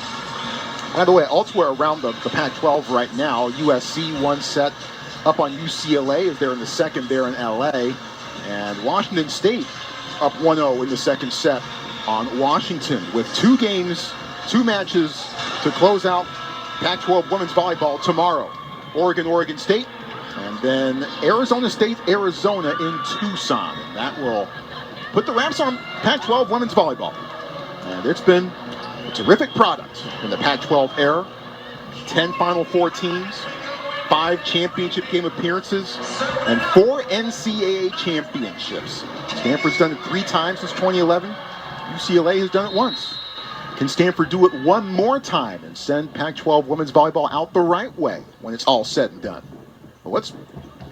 By the way, elsewhere around the Pac-12 right now, USC one set up on UCLA as they're in the second there in LA. And Washington State up 1-0 in the second set on Washington with 2 games, 2 matches to close out Pac-12 women's volleyball tomorrow. Oregon State, and then Arizona State, Arizona in Tucson. And that will put the wraps on Pac-12 women's volleyball. And it's been a terrific product in the Pac-12 era. 10 Final Four teams, 5 championship game appearances, and 4 NCAA championships. Stanford's done it 3 times since 2011. UCLA has done it once. Can Stanford do it one more time and send Pac-12 women's volleyball out the right way when it's all said and done? Well, let's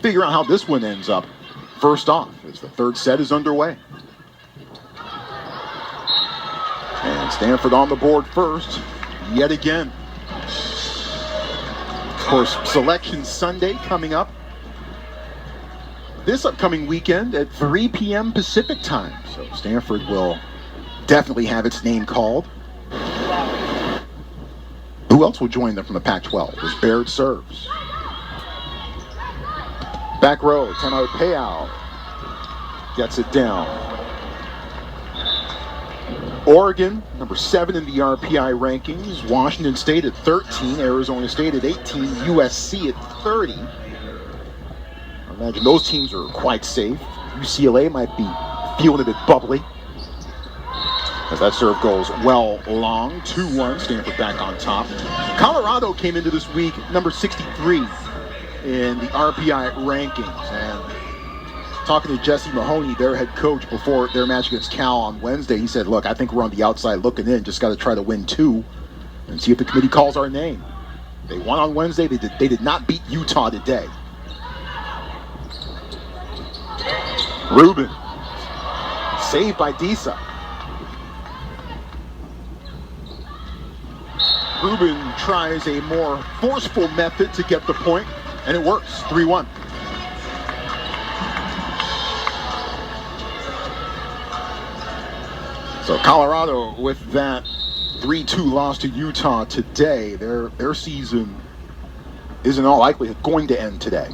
figure out how this one ends up first off as the third set is underway. And Stanford on the board first, yet again. Of course, Selection Sunday coming up this upcoming weekend at 3 p.m. Pacific time. So Stanford will definitely have its name called. Who else will join them from the Pac-12 as Baird serves? Back row, Tano Payao gets it down. Oregon, number 7 in the RPI rankings. Washington State at 13, Arizona State at 18, USC at 30. I imagine those teams are quite safe. UCLA might be feeling a bit bubbly as that serve goes well long. 2-1, Stanford back on top. Colorado came into this week number 63 in the RPI rankings. And talking to Jesse Mahoney, their head coach, before their match against Cal on Wednesday, he said, look, I think we're on the outside looking in. Just got to try to win 2 and see if the committee calls our name. They won on Wednesday. They did not beat Utah today. Rubin. Saved by Disa. Rubin tries a more forceful method to get the point, and it works. 3-1. So Colorado with that 3-2 loss to Utah today, their season is in all likelihood going to end today.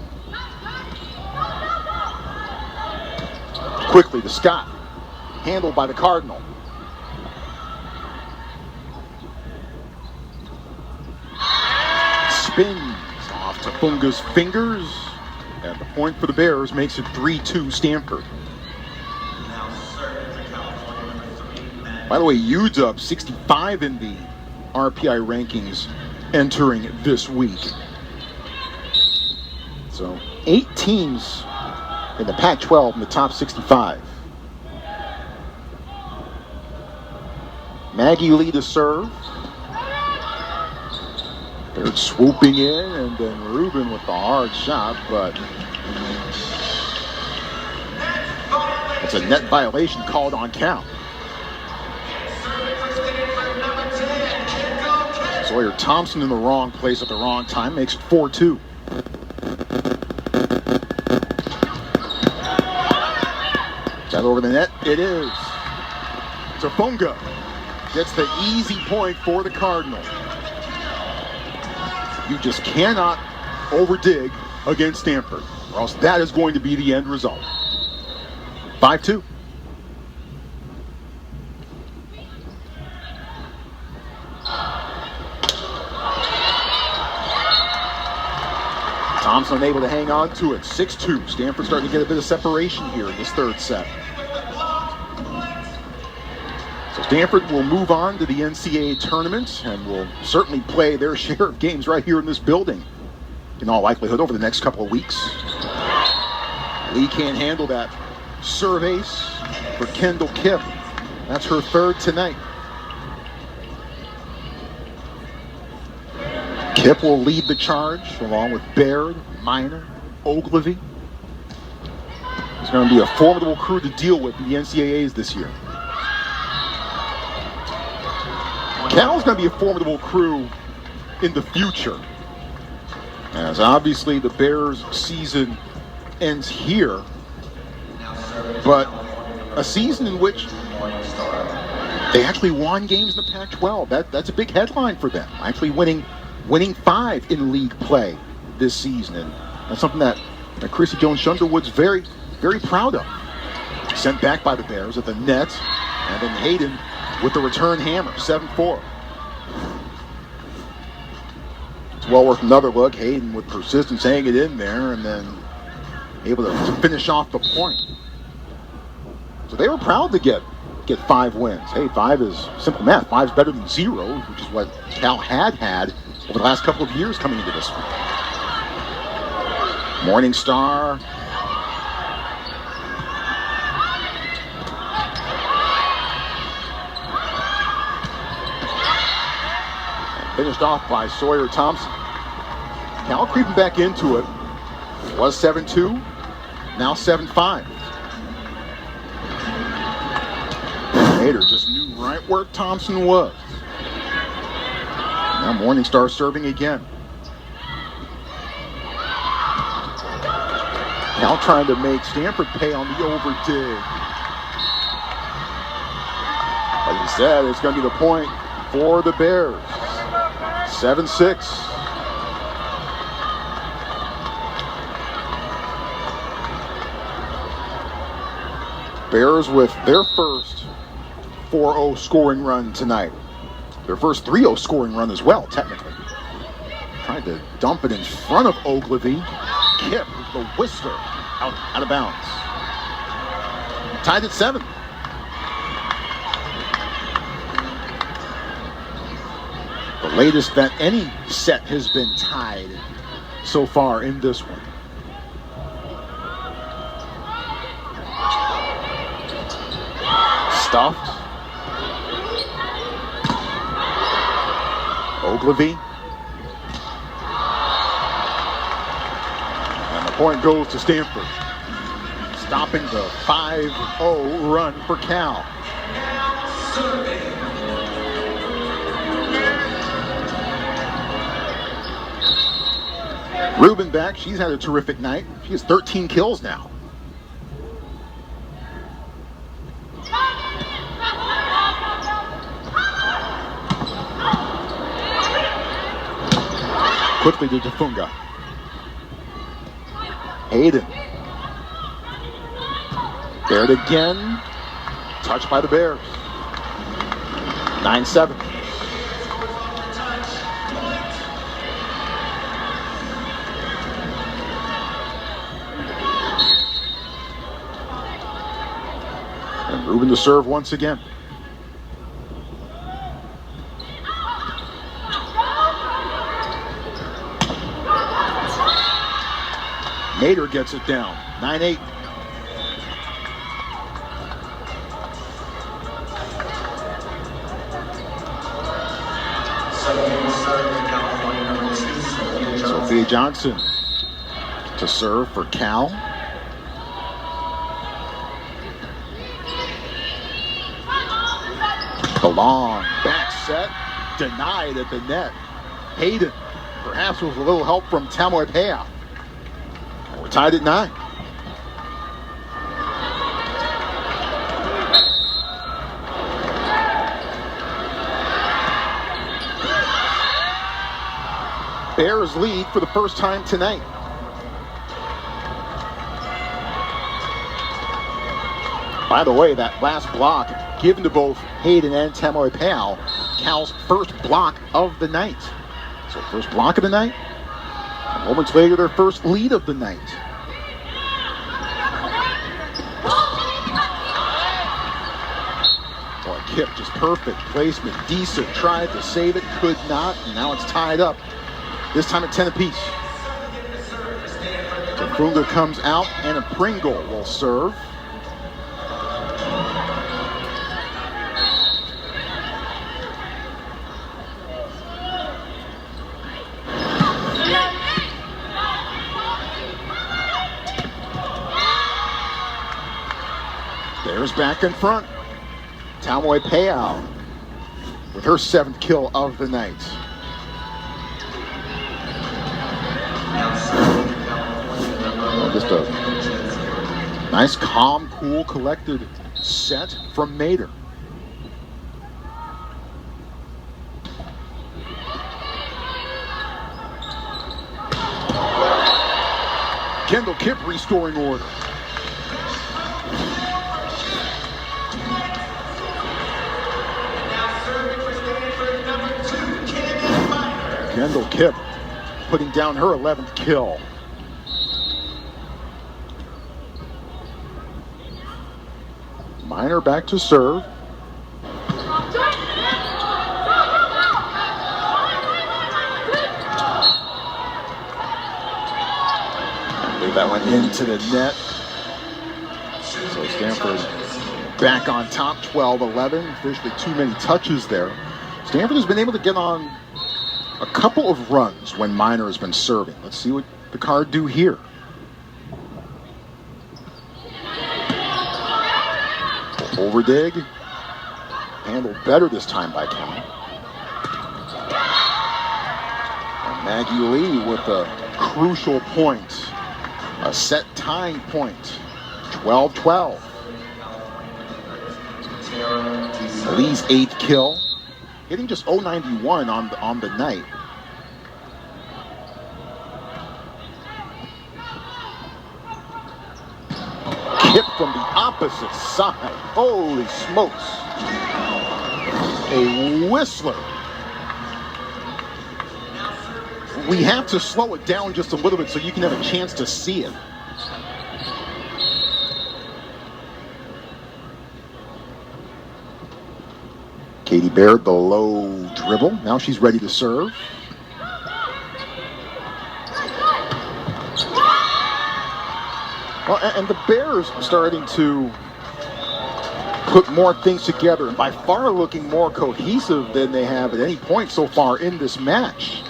Quickly to Scott, handled by the Cardinal. Spins off to Funga's fingers, and the point for the Bears makes it 3-2 Stanford. By the way, UW 65 in the RPI rankings entering this week. So 8 teams in the Pac-12 in the top 65. Maggie Lee to serve. They're swooping in, and then Rubin with the hard shot, but it's a net violation called on Cal. Sawyer Thompson in the wrong place at the wrong time makes it 4-2. That over the net, it is. Tafunga gets the easy point for the Cardinal. You just cannot overdig against Stanford, or else that is going to be the end result. 5-2. Thompson unable to hang on to it. 6-2. Stanford starting to get a bit of separation here in this third set. So Stanford will move on to the NCAA tournament and will certainly play their share of games right here in this building, in all likelihood, over the next couple of weeks. Lee can't handle that serve ace for Kendall Kipp. That's her third tonight. Kipp will lead the charge along with Baird, Minor, Ogilvy. It's going to be a formidable crew to deal with in the NCAAs this year. Cal's going to be a formidable crew in the future, as obviously the Bears' season ends here, but a season in which they actually won games in the Pac-12. That's a big headline for them, actually winning 5 in league play this season, and that's something that Chrissy Jones-Shunderwood's very, very proud of. Sent back by the Bears at the net, and then Hayden with the return hammer, 7-4. It's well worth another look. Hayden with persistence hanging it in there, and then able to finish off the point. So they were proud to get 5 wins. Hey, 5 is simple math. 5 is better than 0, which is what Cal had over the last couple of years coming into this one. Morningstar. Finished off by Sawyer Thompson. Cal creeping back into it. It was 7-2, now 7-5. Nader just knew right where Thompson was. Now Morningstar serving again. Cal trying to make Stanford pay on the overdig. Like you said, it's going to be the point for the Bears. 7-6. Bears with their first 4-0 scoring run tonight. Their first 3-0 scoring run as well, technically. Tried to dump it in front of Ogilvy. Kipp with the whisker out of bounds. Tied at 7. The latest that any set has been tied so far in this one. Stuffed. Ogilvy. And the point goes to Stanford, stopping the 5-0 run for Cal. Rubin back. She's had a terrific night. She has 13 kills now. Quickly to Tafunga. Hayden. Baird again. Touched by the Bears. 9-7. And Rubin to serve once again. Mater gets it down, 9-8. Sophia Johnson to serve for Cal. The long back set, denied at the net. Hayden, perhaps with a little help from Tamoipea. And we're tied at 9. Bears lead for the first time tonight. By the way, that last block given to both Hayden and Tamoipea, Cal's first block of the night. So first block of the night, and moments later their first lead of the night. Boy, Kip, just perfect placement, decent, tried to save it, could not, and now it's tied up. This time at 10 apiece. So Frunga comes out, and a Pringle will serve. Bears back in front. Tamoipea with her 7th kill of the night. Just a nice, calm, cool, collected set from Mater. Kendall Kip restoring order. Kendall Kip putting down her 11th kill. Minor back to serve. That went into the net. So Stanford back on top, 12-11. Officially too many touches there. Stanford has been able to get on a couple of runs when Minor has been serving. Let's see what the Card do here. Overdig. Handled better this time by Cal. And Maggie Lee with a crucial point. A set tying point. 12-12. Lee's 8th kill. Hitting just 091 on the night. Kip from the opposite side. Holy smokes. A whistler. We have to slow it down just a little bit so you can have a chance to see it. Katie Baird, the low dribble. Now she's ready to serve. Well, and the Bears starting to put more things together, and by far looking more cohesive than they have at any point so far in this match.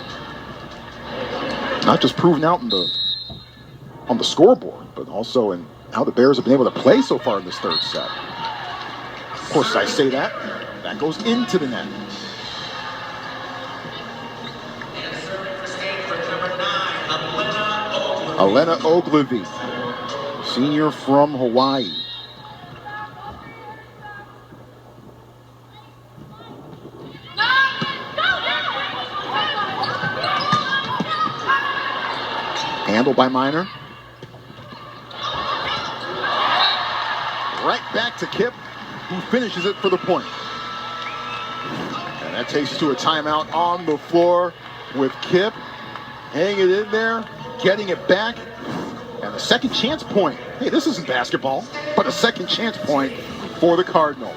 Not just proven out on the scoreboard, but also in how the Bears have been able to play so far in this third set. Of course, I say that goes into the net. Elena Ogilvie, senior from Hawaii. Handled by Minor. Right back to Kip, who finishes it for the point. And that takes us to a timeout on the floor with Kip hanging it in there, getting it back, and a second chance point. Hey, this isn't basketball, but a second chance point for the Cardinal.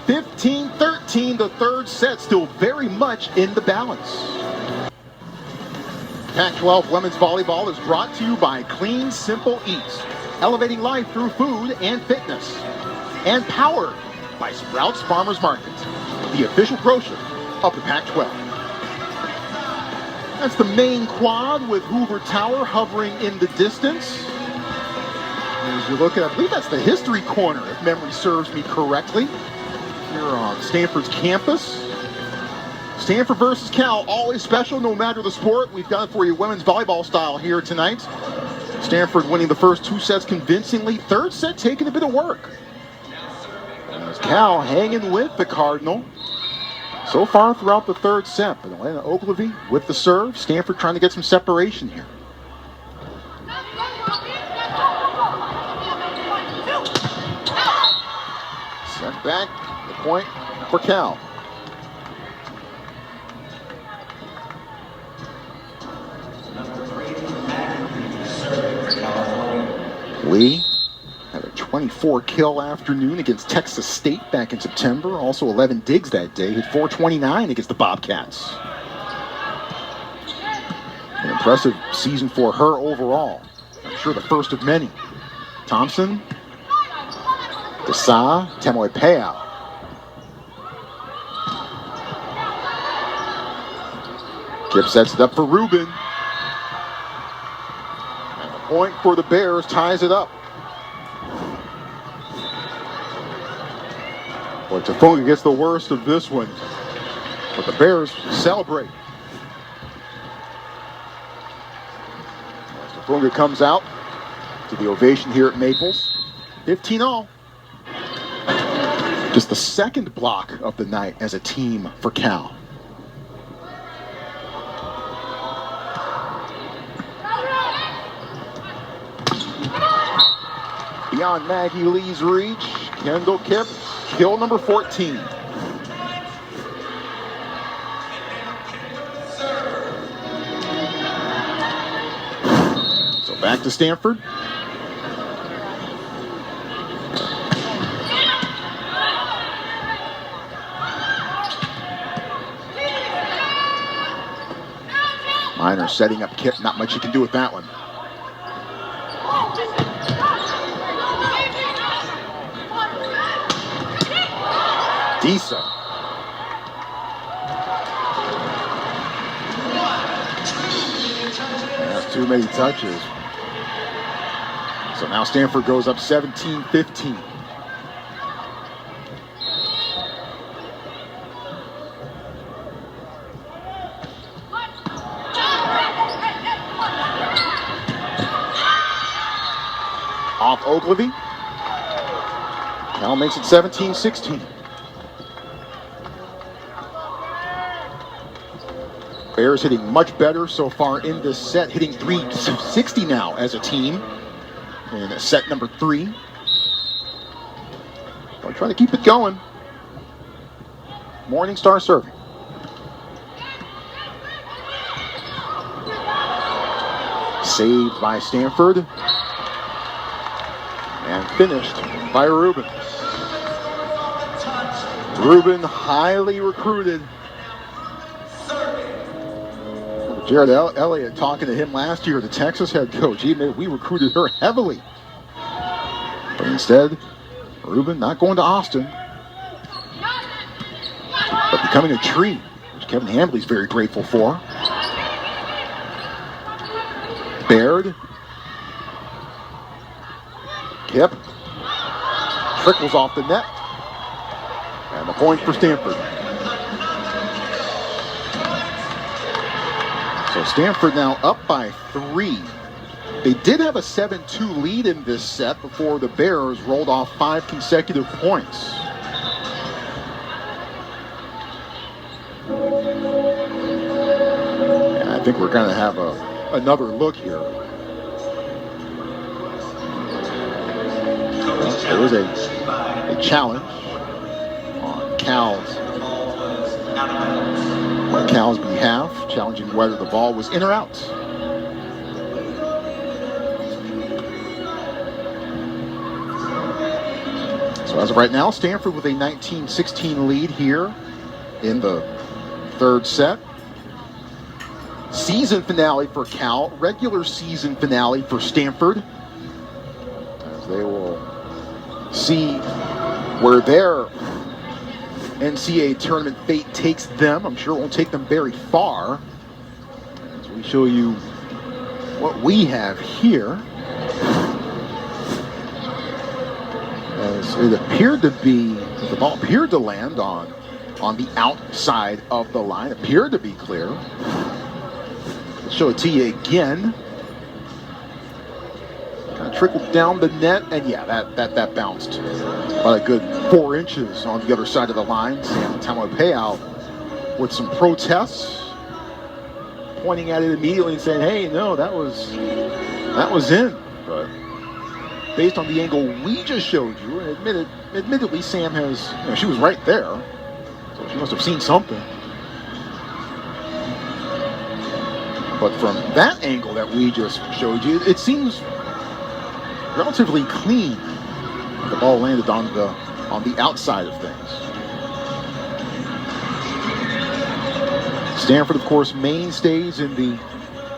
15-13, the third set, still very much in the balance. Pac-12 women's volleyball is brought to you by Clean Simple Eats, elevating life through food and fitness. And powered by Sprouts Farmers Market, the official grocer of the Pac-12. That's the main quad with Hoover Tower hovering in the distance. As you look at, I believe that's the history corner, if memory serves me correctly, here on Stanford's campus. Stanford versus Cal, always special no matter the sport. We've got it for you women's volleyball style here tonight. Stanford winning the first 2 sets convincingly. Third set taking a bit of work. As Cal hanging with the Cardinal so far throughout the third set. But Elena Ogilvy with the serve. Stanford trying to get some separation here. Set back, the point for Cal. Lee had a 24-kill afternoon against Texas State back in September. Also 11 digs that day. Hit 429 against the Bobcats. An impressive season for her overall. I'm sure the first of many. Thompson, Desa, Temoipeau. Kip sets it up for Rubin. Point for the Bears, ties it up. Boy, Tafunga gets the worst of this one, but the Bears celebrate. As Tafunga comes out to the ovation here at Maples, 15-all. Just the second block of the night as a team for Cal. Beyond Maggie Lee's reach, Kendall Kipp, kill number 14. So back to Stanford. Minor setting up Kipp, not much you can do with that one. Desa. That's too many touches. So now Stanford goes up 17-15. Off Ogilvy. Cal makes it 17-16. Bears hitting much better so far in this set, hitting 360 now as a team in set number 3. We're trying to keep it going. Morningstar serving. Saved by Stanford. And finished by Rubin. Rubin, highly recruited. Jared Elliott talking to him last year, the Texas head coach. He admitted we recruited her heavily. But instead, Rubin not going to Austin, but becoming a tree, which Kevin Hambley's very grateful for. Baird. Kip. Trickles off the net. And the point for Stanford. So Stanford now up by 3. They did have a 7-2 lead in this set before the Bears rolled off 5 consecutive points. And I think we're going to have another look here. There was a challenge on Cal's behalf, challenging whether the ball was in or out. So as of right now, Stanford with a 19-16 lead here in the third set. season finale for Cal, regular season finale for Stanford, as they will see where their NCAA tournament fate takes them. I'm sure it won't take them very far, as we show you what we have here. As it appeared to be, the ball appeared to land on the outside of the line, appeared to be clear. Let's show it to you again. Kind of trickled down the net, and yeah, that bounced about a good 4 inches on the other side of the line. Sam Tamalpayao with some protests, pointing at it immediately and saying, "Hey, no, that was in." But based on the angle we just showed you, and admittedly, Sam has, she was right there, so she must have seen something. But from that angle that we just showed you, it seems relatively clean. The ball landed on the outside of things. Stanford, of course, mainstays in the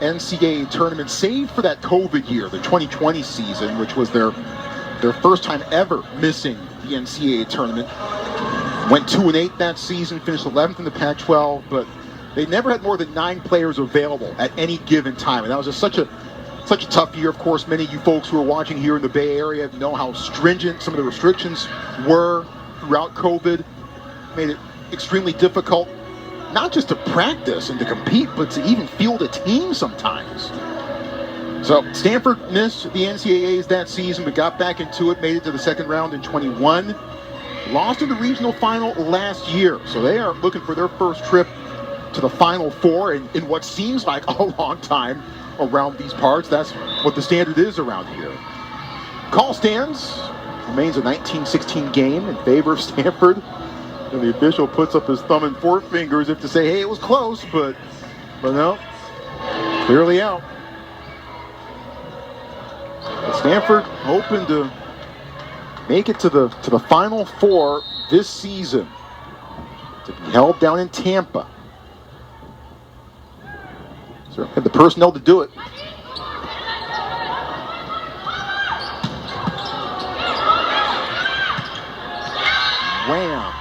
NCAA tournament, save for that COVID year, the 2020 season, which was their first time ever missing the NCAA tournament. Went 2-8 that season, finished 11th in the Pac-12, but they never had more than 9 players available at any given time, and that was just such a tough year. Of course, many of you folks who are watching here in the Bay Area know how stringent some of the restrictions were throughout COVID. Made it extremely difficult, not just to practice and to compete, but to even field a team sometimes. So Stanford missed the NCAAs that season, but got back into it, made it to the second round in 21. Lost in the regional final last year, so they are looking for their first trip to the Final Four in what seems like a long time around these parts. That's what the standard is around here. Call stands. Remains a 19-16 game in favor of Stanford. And the official puts up his thumb and forefinger as if to say, hey, it was close, but no, clearly out. But Stanford hoping to make it to the Final Four this season, to be held down in Tampa. So have the personnel to do it. Wham!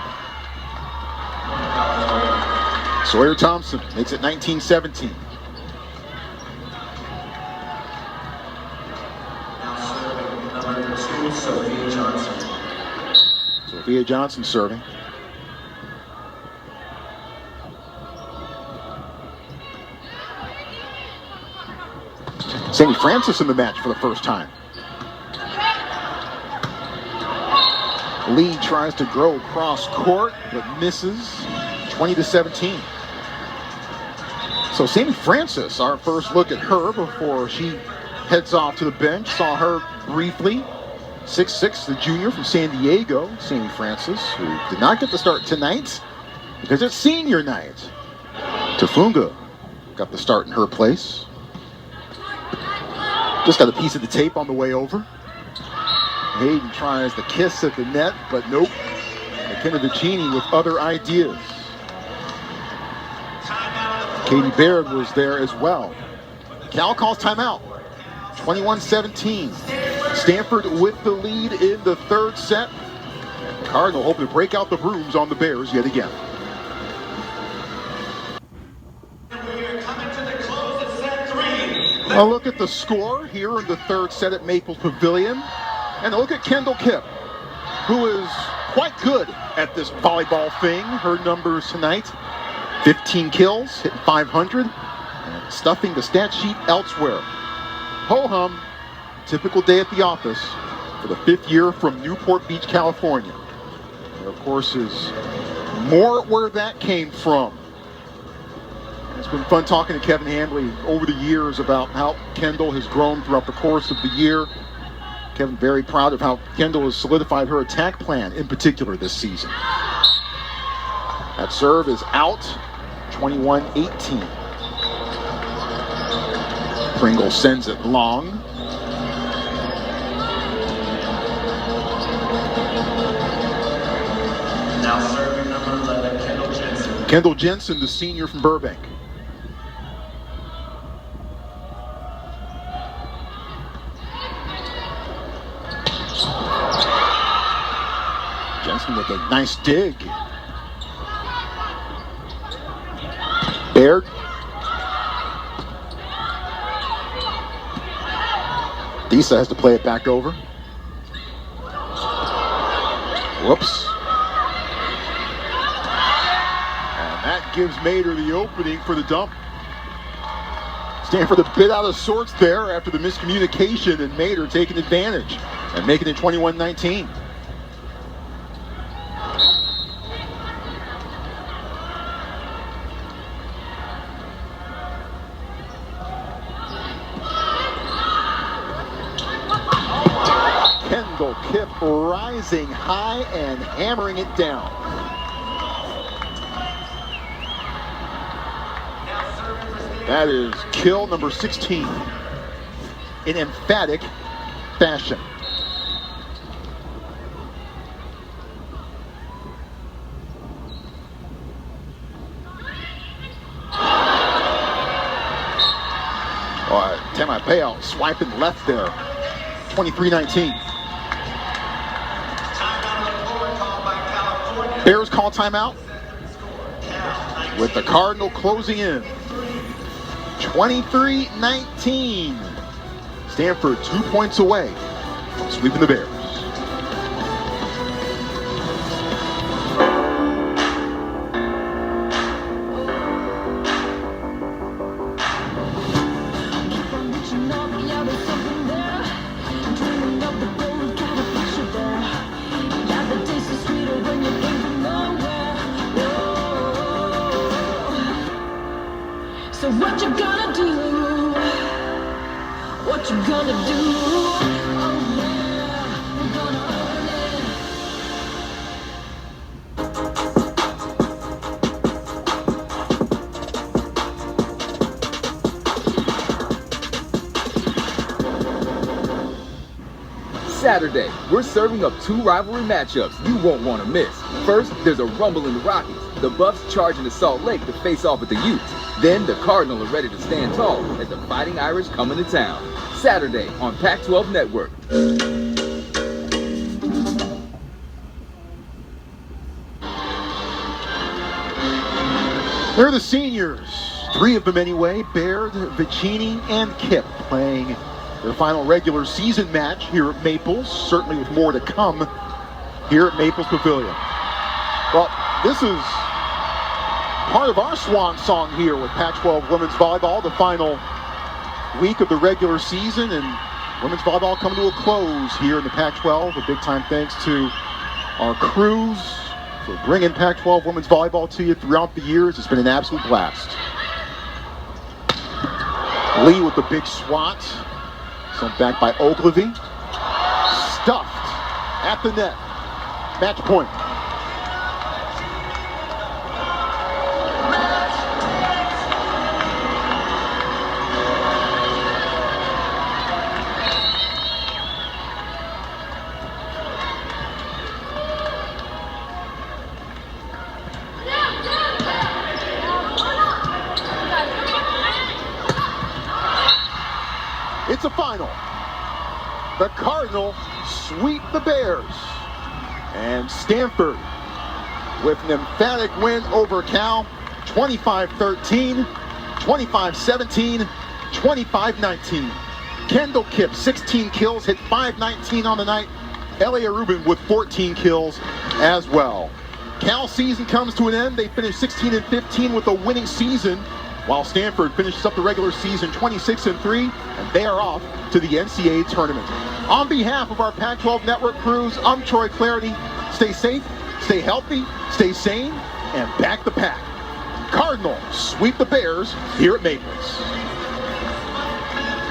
Sawyer Thompson makes it 19-17. Sophia Johnson serving. Sammy Francis in the match for the first time. Lee tries to grow cross court, but misses. 20-17. So Sammy Francis, our first look at her before she heads off to the bench. Saw her briefly. 6'6", the junior from San Diego, Sammy Francis, who did not get the start tonight because it's senior night. Tafunga got the start in her place. Just got a piece of the tape on the way over. Hayden tries the kiss at the net, but nope. McKenna Vicini with other ideas. Katie Baird was there as well. Cal calls timeout. 21-17. Stanford with the lead in the third set. Cardinal hoping to break out the brooms on the Bears yet again. A look at the score here in the third set at Maples Pavilion. And a look at Kendall Kipp, who is quite good at this volleyball thing. Her numbers tonight, 15 kills, hitting 500, and stuffing the stat sheet elsewhere. Ho-hum, typical day at the office for the 5th year from Newport Beach, California. There, of course, is more where that came from. And it's been fun talking to Kevin Handley over the years about how Kendall has grown throughout the course of the year. Kevin very proud of how Kendall has solidified her attack plan, in particular this season. That serve is out, 21-18. Pringle sends it long. Now serving number 11, Kendall Jensen. Kendall Jensen, the senior from Burbank. Jensen with a nice dig. Baird. Disa has to play it back over. Whoops. And that gives Mater the opening for the dump. Stanford a bit out of sorts there after the miscommunication, and Mater taking advantage and making it 21-19. Kendall Kipp rising high and hammering it down. That is kill number 16 in emphatic fashion. Temai Payout swiping left there. 23-19. Bears call timeout with the Cardinal closing in. 23-19. Stanford 2 points away from sweeping the Bears. So what you gonna do? What you gonna do? Oh yeah, we're gonna Saturday, we're serving up 2 rivalry matchups you won't want to miss. First, there's a rumble in the Rockies. The Buffs charging to Salt Lake to face off with the Utes. Then the Cardinal are ready to stand tall as the Fighting Irish come into town. Saturday on Pac-12 Network. They're the seniors. 3 of them anyway. Baird, Vicini, and Kipp playing their final regular season match here at Maples. Certainly with more to come here at Maples Pavilion. Well, this is part of our swan song here with Pac-12 women's volleyball, the final week of the regular season, and women's volleyball coming to a close here in the Pac-12. A big time thanks to our crews for bringing Pac-12 women's volleyball to you throughout the years. It's been an absolute blast. Lee with the big swat. Sent back by Ogilvy. Stuffed at the net. Match point. It's a final. The Cardinal sweep the Bears. And Stanford with an emphatic win over Cal, 25-13, 25-17, 25-19. Kendall Kipp, 16 kills, hit .519 on the night. Elia Rubin with 14 kills as well. Cal season comes to an end. They finished 16-15 with a winning season, while Stanford finishes up the regular season 26-3, and they are off to the NCAA tournament. On behalf of our Pac-12 Network crews, I'm Troy Clarity. Stay safe, stay healthy, stay sane, and back the pack. Cardinal sweep the Bears here at Maples.